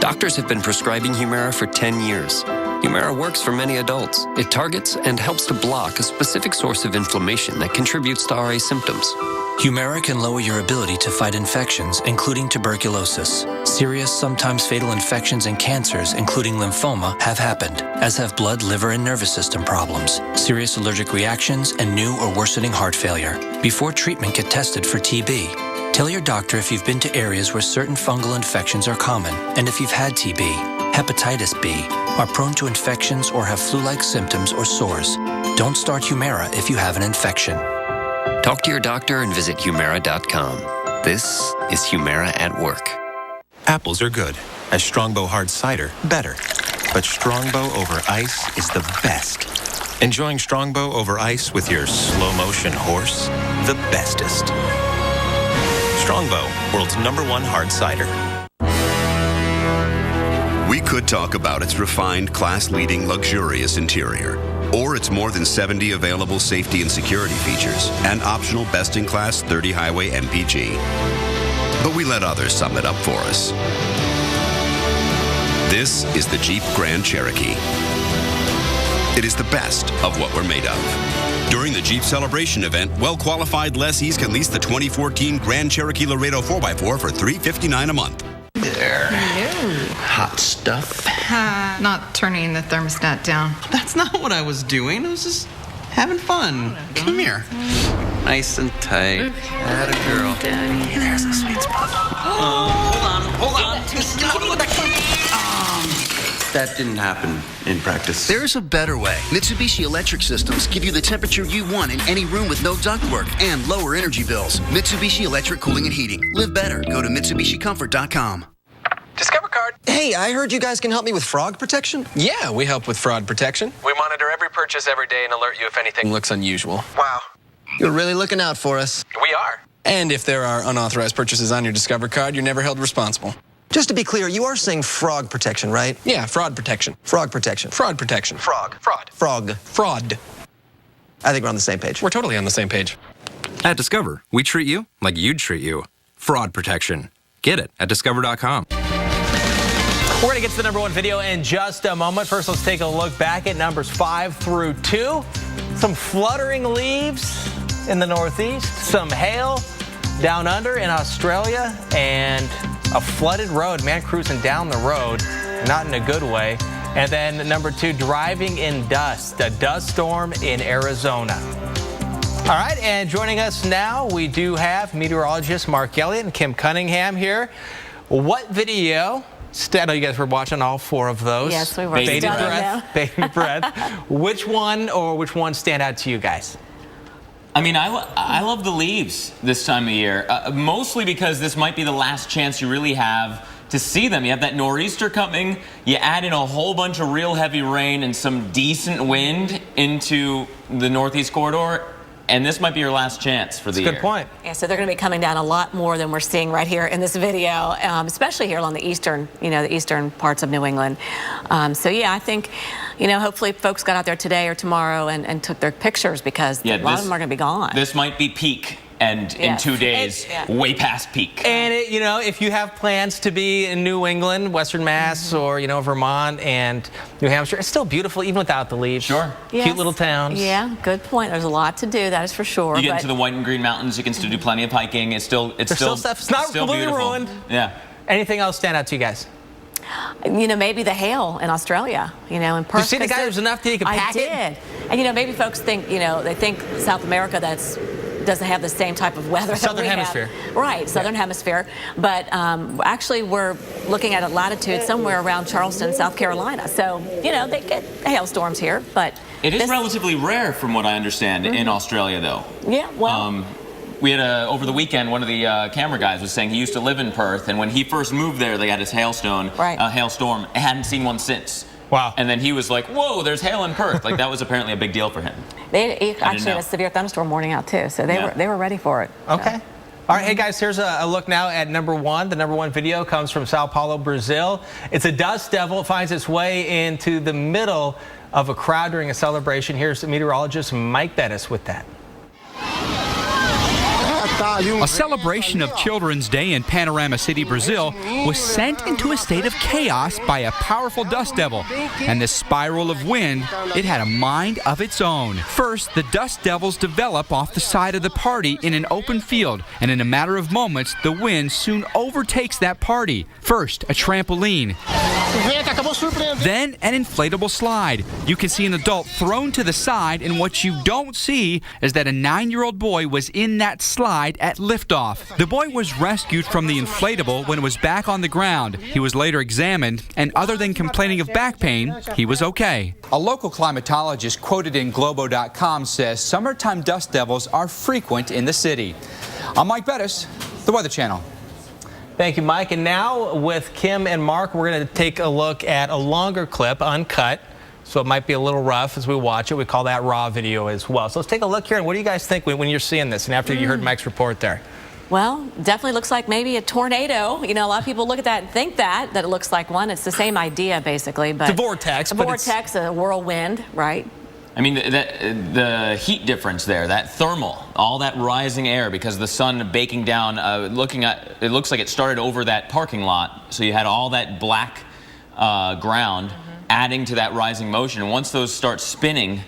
Doctors have been prescribing Humira for 10 years. Humira works for many adults. It targets and helps to block a specific source of inflammation that contributes to RA symptoms. Humira can lower your ability to fight infections, including tuberculosis. Serious, sometimes fatal infections and cancers, including lymphoma, have happened, as have blood, liver, and nervous system problems, serious allergic reactions, and new or worsening heart failure. Before treatment, get tested for TB. Tell your doctor if you've been to areas where certain fungal infections are common, and if you've had TB, hepatitis B, are prone to infections, or have flu-like symptoms or sores. Don't start Humira if you have an infection. Talk to your doctor and visit Humira.com. This is Humira at work. Apples are good. As Strongbow hard cider, better. But Strongbow over ice is the best. Enjoying Strongbow over ice with your slow motion horse, the bestest. Strongbow, world's #1 hard cider. We could talk about its refined, class-leading, luxurious interior, or its more than 70 available safety and security features, and optional best-in-class 30 highway MPG. But we let others sum it up for us. This is the Jeep Grand Cherokee. It is the best of what we're made of. During the Jeep Celebration event, well-qualified lessees can lease the 2014 Grand Cherokee Laredo 4x4 for $359 a month. There. Hot stuff. Not turning the thermostat down. That's not what I was doing. I was just having fun. Come here. Nice and tight. Atta girl. There's a sweet spot. Hold on. That didn't happen in practice. There's a better way. Mitsubishi Electric Systems give you the temperature you want in any room with no ductwork and lower energy bills. Mitsubishi Electric Cooling and Heating. Live better. Go to MitsubishiComfort.com. Discover Card. Hey, I heard you guys can help me with fraud protection. Yeah, we help with fraud protection. We monitor every purchase every day and alert you if anything looks unusual. Wow. You're really looking out for us. We are. And if there are unauthorized purchases on your Discover Card, you're never held responsible. Just to be clear, you are saying frog protection, right? Yeah, fraud protection. Frog protection. Fraud protection. Frog. Fraud. Frog. Fraud. I think we're on the same page. We're totally on the same page. At Discover, we treat you like you'd treat you. Fraud protection. Get it at discover.com. We're going to get to the #1 video in just a moment. First, let's take a look back at numbers 5 through 2. Some fluttering leaves in the Northeast, some hail down under in Australia, and a flooded road. Man cruising down the road, not in a good way. And then number 2, driving in dust, a dust storm in Arizona. All right, and joining us now, we do have meteorologist Mark Elliott and Kim Cunningham here. What video? I know you guys were watching all 4 of those. Yes, we were. Bated breath. Bated breath. Which one stand out to you guys? I mean, I love the leaves this time of year, mostly because this might be the last chance you really have to see them. You have that nor'easter coming, you add in a whole bunch of real heavy rain and some decent wind into the Northeast corridor, and this might be your last chance for the year. Good point. Yeah, so they're going to be coming down a lot more than we're seeing right here in this video, especially here along the eastern parts of New England. So yeah, I think, hopefully folks got out there today or tomorrow and took their pictures, because a lot of them are going to be gone. This might be peak. And in 2 days, way past peak. And if you have plans to be in New England, Western Mass, or Vermont and New Hampshire, it's still beautiful even without the leaves. Sure. Yes. Cute little towns. Yeah, good point. There's a lot to do, that is for sure. You get into the White and Green Mountains, you can still do plenty of hiking. It's still stuff. It's not completely ruined. Yeah. Anything else stand out to you guys? Maybe the hail in Australia, in Perth. Did you see the guy who was enough that he could pack it? I did. And maybe folks think, they think South America, that's doesn't have the same type of weather that Southern we hemisphere. have. Right, southern hemisphere. But actually, we're looking at a latitude somewhere around Charleston, South Carolina. So, they get hailstorms here, but It is relatively rare, from what I understand, in Australia, though. Yeah, well. We had over the weekend, one of the camera guys was saying he used to live in Perth, and when he first moved there, they had his hailstorm. Hadn't seen one since. Wow. And then he was like, "Whoa, there's hail in Perth." Like that was apparently a big deal for him. They actually had a severe thunderstorm warning out too, so they were ready for it. Okay. All right, hey guys, here's a look now at number one. The number one video comes from Sao Paulo, Brazil. It's a dust devil. It finds its way into the middle of a crowd during a celebration. Here's meteorologist Mike Bettis with that. A celebration of Children's Day in Panorama City, Brazil, was sent into a state of chaos by a powerful dust devil. And the spiral of wind, it had a mind of its own. First, the dust devils develop off the side of the party in an open field, and in a matter of moments, the wind soon overtakes that party. First, a trampoline. Then an inflatable slide. You can see an adult thrown to the side, and what you don't see is that a 9-year-old boy was in that slide at liftoff. The boy was rescued from the inflatable when it was back on the ground. He was later examined, and other than complaining of back pain, he was okay. A local climatologist quoted in Globo.com says summertime dust devils are frequent in the city. I'm Mike Bettis, the Weather Channel. Thank you, Mike. And now with Kim and Mark, we're going to take a look at a longer clip, uncut. So it might be a little rough as we watch it. We call that raw video as well. So let's take a look here. And what do you guys think when you're seeing this and after you heard Mike's report there? Well, definitely looks like maybe a tornado. A lot of people look at that and think that it looks like one. It's the same idea, basically. But it's a vortex. A whirlwind, right? I mean, the heat difference there, that thermal, all that rising air because the sun baking down, it looks like it started over that parking lot. So you had all that black ground adding to that rising motion. And once those start spinning,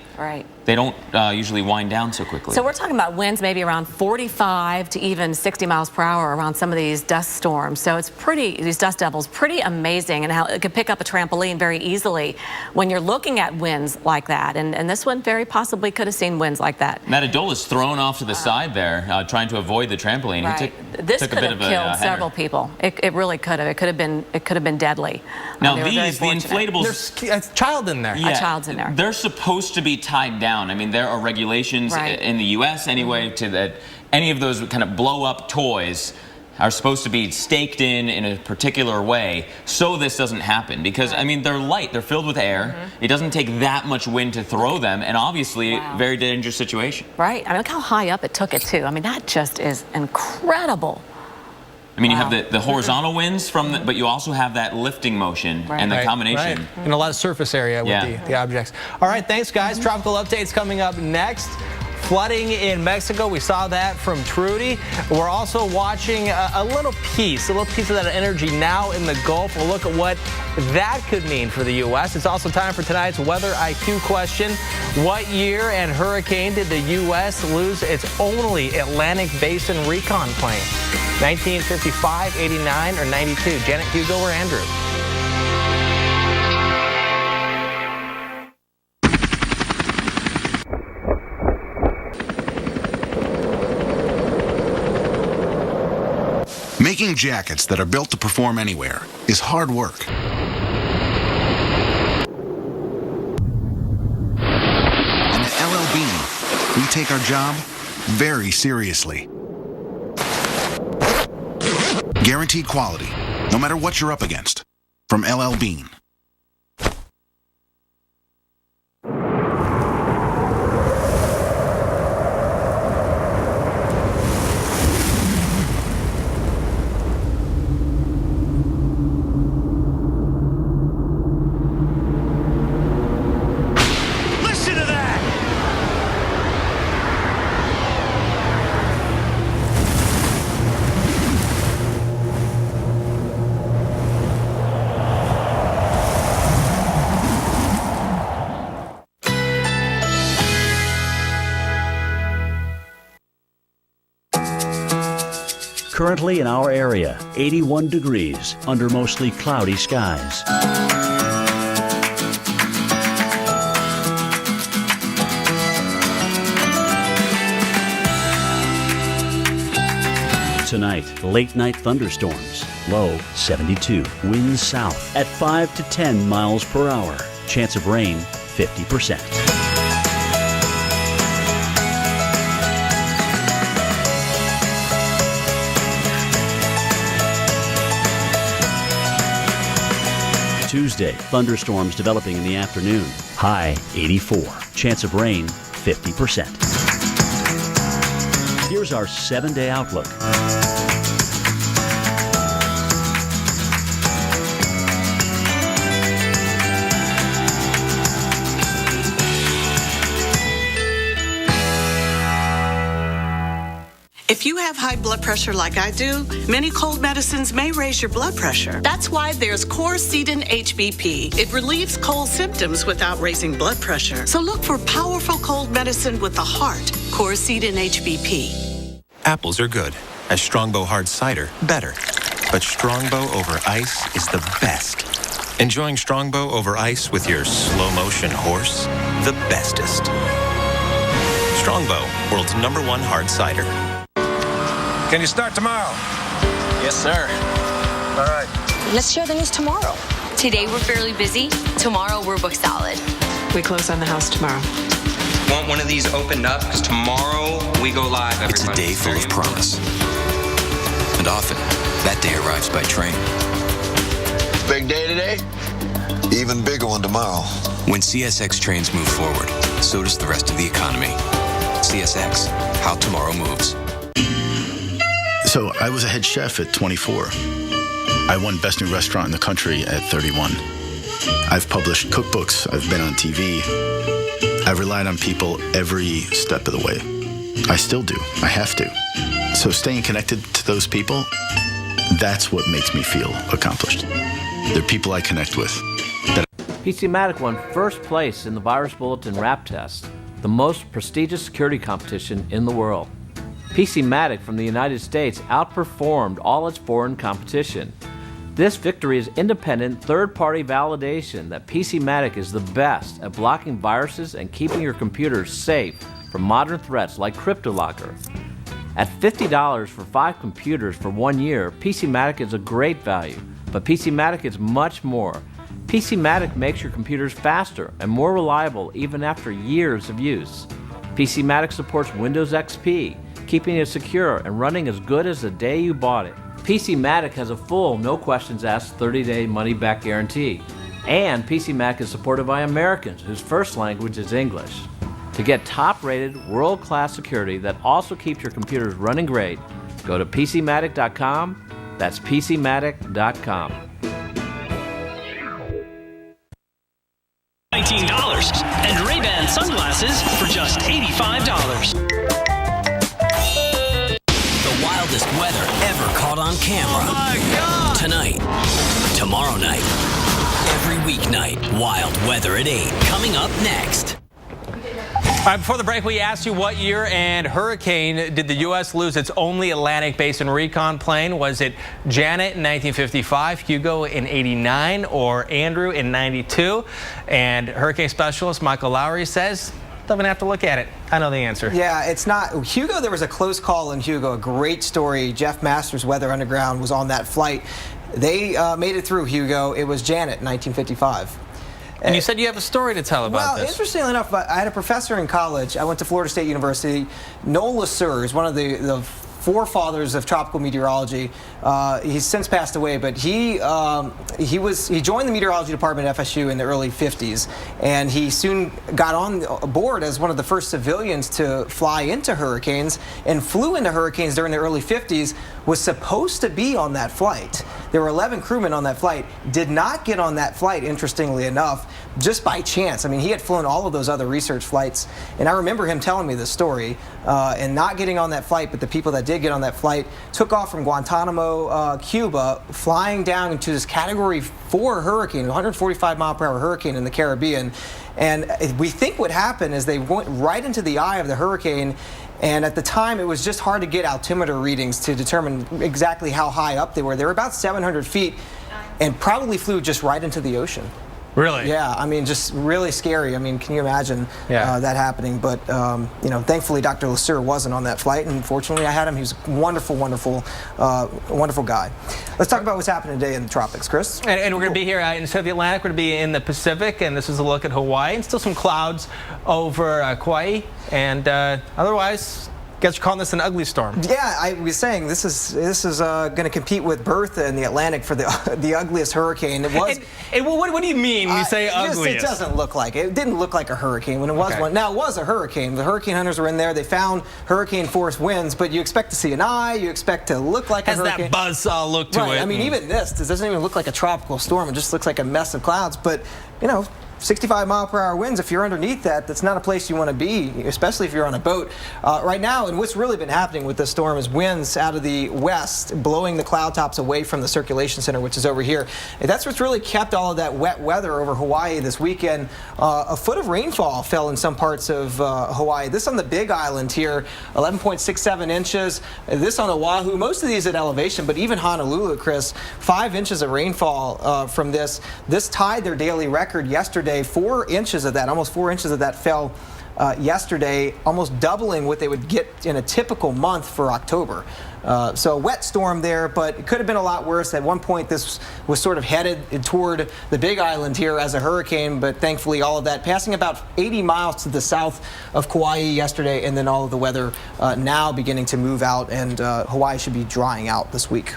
they don't usually wind down so quickly. So we're talking about winds maybe around 45 to even 60 miles per hour around some of these dust storms. So it's these dust devils, pretty amazing, and how it can pick up a trampoline very easily when you're looking at winds like that. And this one very possibly could have seen winds like that. And that adult is thrown off to the side there, trying to avoid the trampoline. Right. This could have killed several people. It really could have. It could have been deadly. Now the inflatables. There's a child in there. Yeah, a child's in there. They're supposed to be tied down. I mean, there are regulations in the U.S. anyway to that any of those kind of blow-up toys are supposed to be staked in a particular way so this doesn't happen. Because, I mean, they're light. They're filled with air. It doesn't take that much wind to throw them, and obviously very dangerous situation. Right. I mean, look how high up it took it, too. I mean, that just is incredible. I mean, you have the horizontal winds but you also have that lifting motion and the combination. Right. And a lot of surface area with the objects. All right, thanks, guys. Tropical updates coming up next. Flooding in Mexico, we saw that from Trudy. We're also watching a little piece of that energy now in the Gulf. We'll look at what that could mean for the U.S. It's also time for tonight's weather IQ question. What year and hurricane did the U.S. lose its only Atlantic Basin recon plane? 1955, 89, or 92? Janet, Hugo, or Andrew? Making jackets that are built to perform anywhere is hard work. And at LL Bean, we take our job very seriously. Guaranteed quality, no matter what you're up against. From LL Bean. Currently in our area, 81 degrees under mostly cloudy skies. Tonight, late night thunderstorms. Low 72. Winds south at 5 to 10 miles per hour. Chance of rain 50%. Tuesday, thunderstorms developing in the afternoon. High 84. Chance of rain 50%. Here's our 7-day outlook. If you have high blood pressure like I do, many cold medicines may raise your blood pressure. That's why there's Coricidin HBP. It relieves cold symptoms without raising blood pressure. So look for powerful cold medicine with the heart. Coricidin HBP. Apples are good. A Strongbow hard cider, better. But Strongbow over ice is the best. Enjoying Strongbow over ice with your slow motion horse, the bestest. Strongbow, world's #1 hard cider. Can you start tomorrow? Yes, sir. All right. Let's share the news tomorrow. Today we're fairly busy. Tomorrow we're booked solid. We close on the house tomorrow. Want one of these opened up? Because tomorrow we go live, everybody. It's a day full of promise. And often, that day arrives by train. Big day today? Even bigger one tomorrow. When CSX trains move forward, so does the rest of the economy. CSX, how tomorrow moves. So I was a head chef at 24. I won Best New Restaurant in the country at 31. I've published cookbooks. I've been on TV. I've relied on people every step of the way. I still do. I have to. So staying connected to those people, that's what makes me feel accomplished. They're people I connect with. PCmatic won first place in the Virus Bulletin Rap Test, the most prestigious security competition in the world. PCmatic from the United States outperformed all its foreign competition. This victory is independent, third-party validation that PCmatic is the best at blocking viruses and keeping your computer safe from modern threats like CryptoLocker. At $50 for 5 computers for 1 year, PCmatic is a great value, but PCmatic is much more. PCmatic makes your computers faster and more reliable even after years of use. PCmatic supports Windows XP, keeping it secure and running as good as the day you bought it. PCmatic has a full, no questions asked 30-day money-back guarantee. And PCmatic is supported by Americans whose first language is English. To get top-rated, world-class security that also keeps your computers running great, go to PCmatic.com. That's PCmatic.com. $19 and Ray-Ban sunglasses for just $85. The wildest weather ever caught on camera. Oh my God! Tonight, tomorrow night, every weeknight, wild weather at 8. Coming up next. All right, before the break, we asked you what year and hurricane did the U.S. lose its only Atlantic Basin recon plane? Was it Janet in 1955, Hugo in 89, or Andrew in 92? And hurricane specialist Michael Lowry says, don't even have to look at it. I know the answer. Yeah, it's not. Hugo, there was a close call in Hugo. A great story. Jeff Masters, Weather Underground, was on that flight. They made it through Hugo. It was Janet in 1955. And you said you have a story to tell about this. Well, interestingly enough, I had a professor in college. I went to Florida State University. Noel Lasur is one of the forefathers of tropical meteorology. He's since passed away, but he joined the meteorology department at FSU in the early 50s, and he soon got on board as one of the first civilians to fly into hurricanes and flew into hurricanes during the early 50s. Was supposed to be on that flight. There were 11 crewmen on that flight, did not get on that flight, interestingly enough, just by chance. I mean, he had flown all of those other research flights, and I remember him telling me this story, and not getting on that flight, but the people that did get on that flight took off from Guantanamo, Cuba, flying down into this Category 4 hurricane, 145-mile-per-hour hurricane in the Caribbean. And we think what happened is they went right into the eye of the hurricane, and at the time it was just hard to get altimeter readings to determine exactly how high up they were. They were about 700 feet and probably flew just right into the ocean. Really? Yeah, I mean, just really scary. I mean, can you imagine that happening? But, you know, thankfully Dr. Lesueur wasn't on that flight, and fortunately I had him. He was a wonderful, wonderful guy. Let's talk about what's happening today in the tropics, Chris. And we're going to be here instead of the Atlantic, we're going to be in the Pacific, and this is a look at Hawaii, and still some clouds over Kauai, and otherwise, guess you're calling this an ugly storm. Yeah, I was saying this is going to compete with Bertha in the Atlantic for the ugliest hurricane. It was. What do you mean when you say ugliest? It doesn't look like it. It didn't look like a hurricane when it was one. Now it was a hurricane. The hurricane hunters were in there. They found hurricane force winds, but you expect to see an eye. You expect to look like a hurricane. Has that buzzsaw look to it? I mean, even this doesn't even look like a tropical storm. It just looks like a mess of clouds. But you know, 65-mile-per-hour winds, if you're underneath that, that's not a place you want to be, especially if you're on a boat. Right now, and what's really been happening with this storm is winds out of the west blowing the cloud tops away from the circulation center, which is over here. And that's what's really kept all of that wet weather over Hawaii this weekend. A foot of rainfall fell in some parts of Hawaii. This on the Big Island here, 11.67 inches. This on Oahu, most of these at elevation, but even Honolulu, Chris, 5 inches of rainfall from this. This tied their daily record yesterday. 4 inches of that, almost 4 inches of that fell yesterday, almost doubling what they would get in a typical month for October. So a wet storm there, but it could have been a lot worse. At one point, this was sort of headed toward the Big Island here as a hurricane, but thankfully all of that passing about 80 miles to the south of Kauai yesterday, and then all of the weather now beginning to move out, and Hawaii should be drying out this week.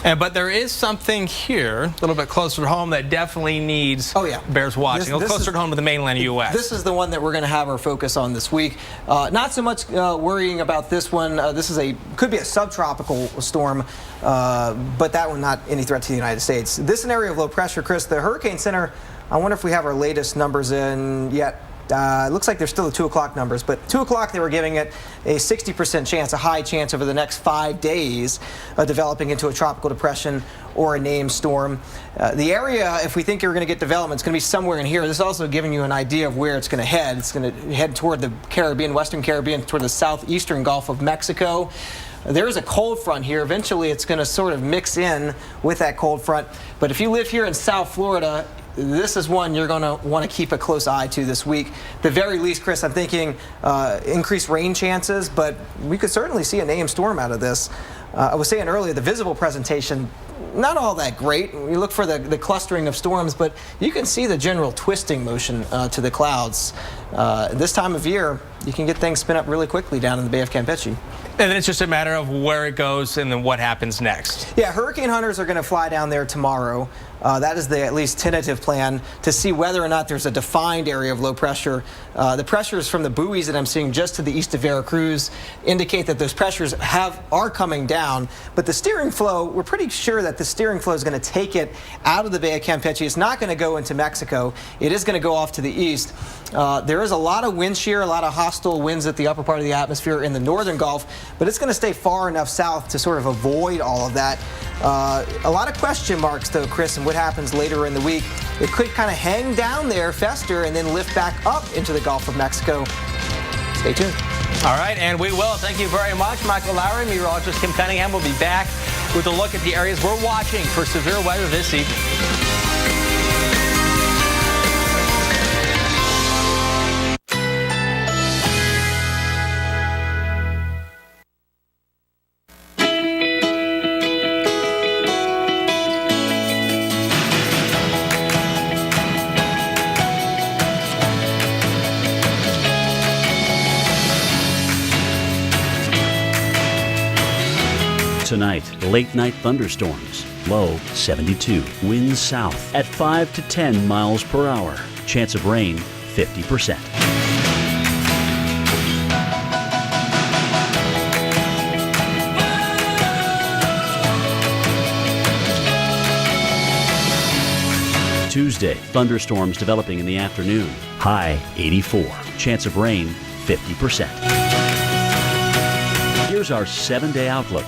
But there is something here, a little bit closer to home, that definitely needs bears watching. A little closer to home to the mainland U.S. This is the one that we're going to have our focus on this week. Not so much worrying about this one. This is could be a subtropical storm, but that one not any threat to the United States. This is an area of low pressure, Chris. The Hurricane Center, I wonder if we have our latest numbers in yet. It looks like they're still the 2 o'clock numbers, but 2 o'clock they were giving it a 60% chance, a high chance over the next 5 days of developing into a tropical depression or a named storm. The area, if we think you're going to get development, it's going to be somewhere in here. This is also giving you an idea of where it's going to head. It's going to head toward the Caribbean, Western Caribbean, toward the southeastern Gulf of Mexico. There is a cold front here. Eventually, it's going to sort of mix in with that cold front. But if you live here in South Florida, this is one you're going to want to keep a close eye to this week. The very least, Chris, I'm thinking increased rain chances, but we could certainly see a named storm out of this. I was saying earlier, the visible presentation, not all that great. We look for the clustering of storms, but you can see the general twisting motion to the clouds. This time of year, you can get things spin up really quickly down in the Bay of Campeche. And then it's just a matter of where it goes and then what happens next. Yeah, hurricane hunters are going to fly down there tomorrow. That is the at least tentative plan to see whether or not there's a defined area of low pressure. The pressures from the buoys that I'm seeing just to the east of Veracruz indicate that those pressures are coming down. But the steering flow, we're pretty sure that the steering flow is going to take it out of the Bay of Campeche. It's not going to go into Mexico. It is going to go off to the east. There is a lot of wind shear, a lot of hostile winds at the upper part of the atmosphere in the northern Gulf, but it's going to stay far enough south to sort of avoid all of that. A lot of question marks, though, Chris, and what happens later in the week. It could kind of hang down there, fester, and then lift back up into the Gulf of Mexico. Stay tuned. All right, and we will. Thank you very much, Michael Lowry. Meteorologist Kim Cunningham will be back with a look at the areas we're watching for severe weather this evening. Tonight, late-night thunderstorms. Low 72. Winds south at 5 to 10 miles per hour. Chance of rain 50%. Tuesday, thunderstorms developing in the afternoon. High 84. Chance of rain 50%. Here's our 7-day outlook.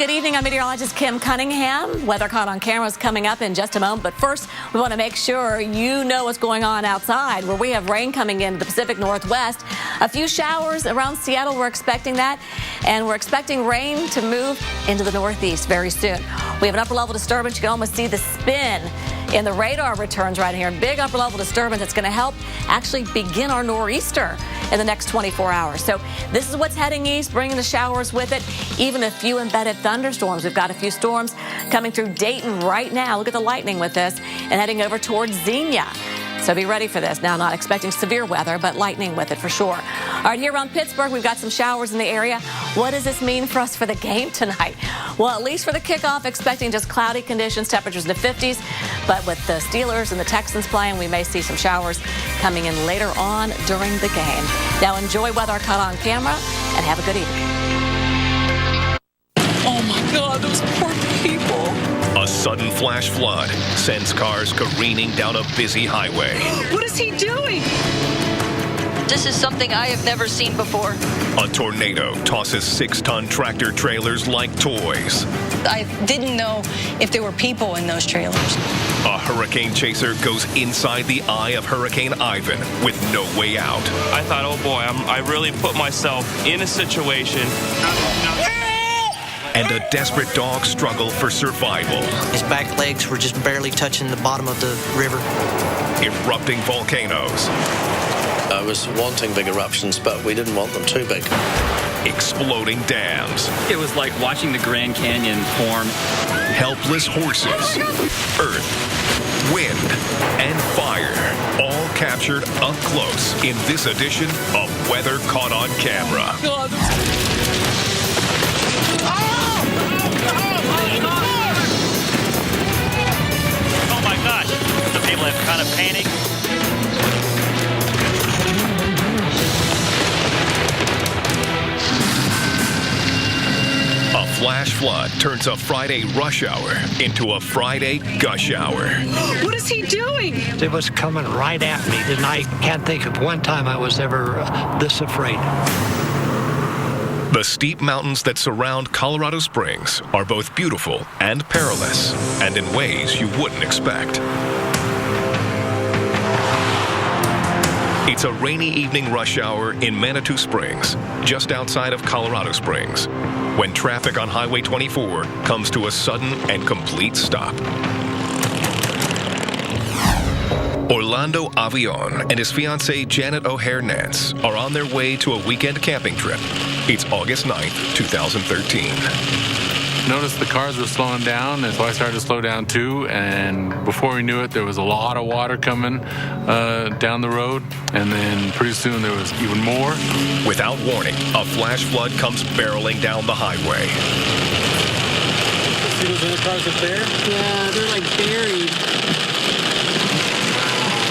Good evening. I'm meteorologist Kim Cunningham. Weather Caught on Camera is coming up in just a moment. But first, we want to make sure you know what's going on outside, where we have rain coming into the Pacific Northwest. A few showers around Seattle. We're expecting that. And we're expecting rain to move into the Northeast very soon. We have an upper level disturbance. You can almost see the spin in the radar returns right here. Big upper level disturbance that's going to help actually begin our nor'easter in the next 24 hours. So this is what's heading east, bringing the showers with it. Even a few embedded thunderstorms. We've got a few storms coming through Dayton right now. Look at the lightning with this, and heading over towards Xenia. So be ready for this. Now, not expecting severe weather, but lightning with it for sure. All right, here around Pittsburgh, we've got some showers in the area. What does this mean for us for the game tonight? Well, at least for the kickoff, expecting just cloudy conditions, temperatures in the 50s. But with the Steelers and the Texans playing, we may see some showers coming in later on during the game. Now, enjoy Weather Caught on Camera, and have a good evening. Oh, my God, those poor people. A sudden flash flood sends cars careening down a busy highway. What is he doing? This is something I have never seen before. A tornado tosses 6-ton tractor trailers like toys. I didn't know if there were people in those trailers. A hurricane chaser goes inside the eye of Hurricane Ivan with no way out. I thought, oh boy, I really put myself in a situation. And a desperate dog struggle for survival. His back legs were just barely touching the bottom of the river. Erupting volcanoes. I was wanting big eruptions, but we didn't want them too big. Exploding dams. It was like watching the Grand Canyon form. Helpless horses. Earth, wind, and fire. All captured up close in this edition of Weather Caught on Camera. God. Oh my gosh, the people have kind of panicked. A flash flood turns a Friday rush hour into a Friday gush hour. What is he doing? It was coming right at me, and I can't think of one time I was ever this afraid. The steep mountains that surround Colorado Springs are both beautiful and perilous, and in ways you wouldn't expect. It's a rainy evening rush hour in Manitou Springs, just outside of Colorado Springs, when traffic on Highway 24 comes to a sudden and complete stop. Orlando Avion and his fiancée Janet O'Hare Nance are on their way to a weekend camping trip. It's August 9th, 2013. Noticed the cars were slowing down, and so I started to slow down too. And before we knew it, there was a lot of water coming down the road, and then pretty soon there was even more. Without warning, a flash flood comes barreling down the highway. See those other cars up there? Yeah, they're like buried.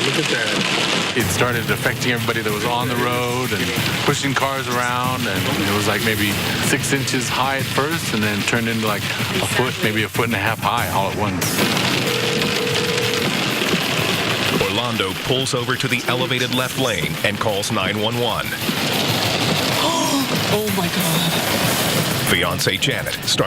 Look at that. It started affecting everybody that was on the road and pushing cars around, and it was like maybe 6 inches high at first, and then turned into like a foot, maybe a foot and a half high all at once. Orlando pulls over to the elevated left lane and calls 911. Oh my God. Fiancée Janet starts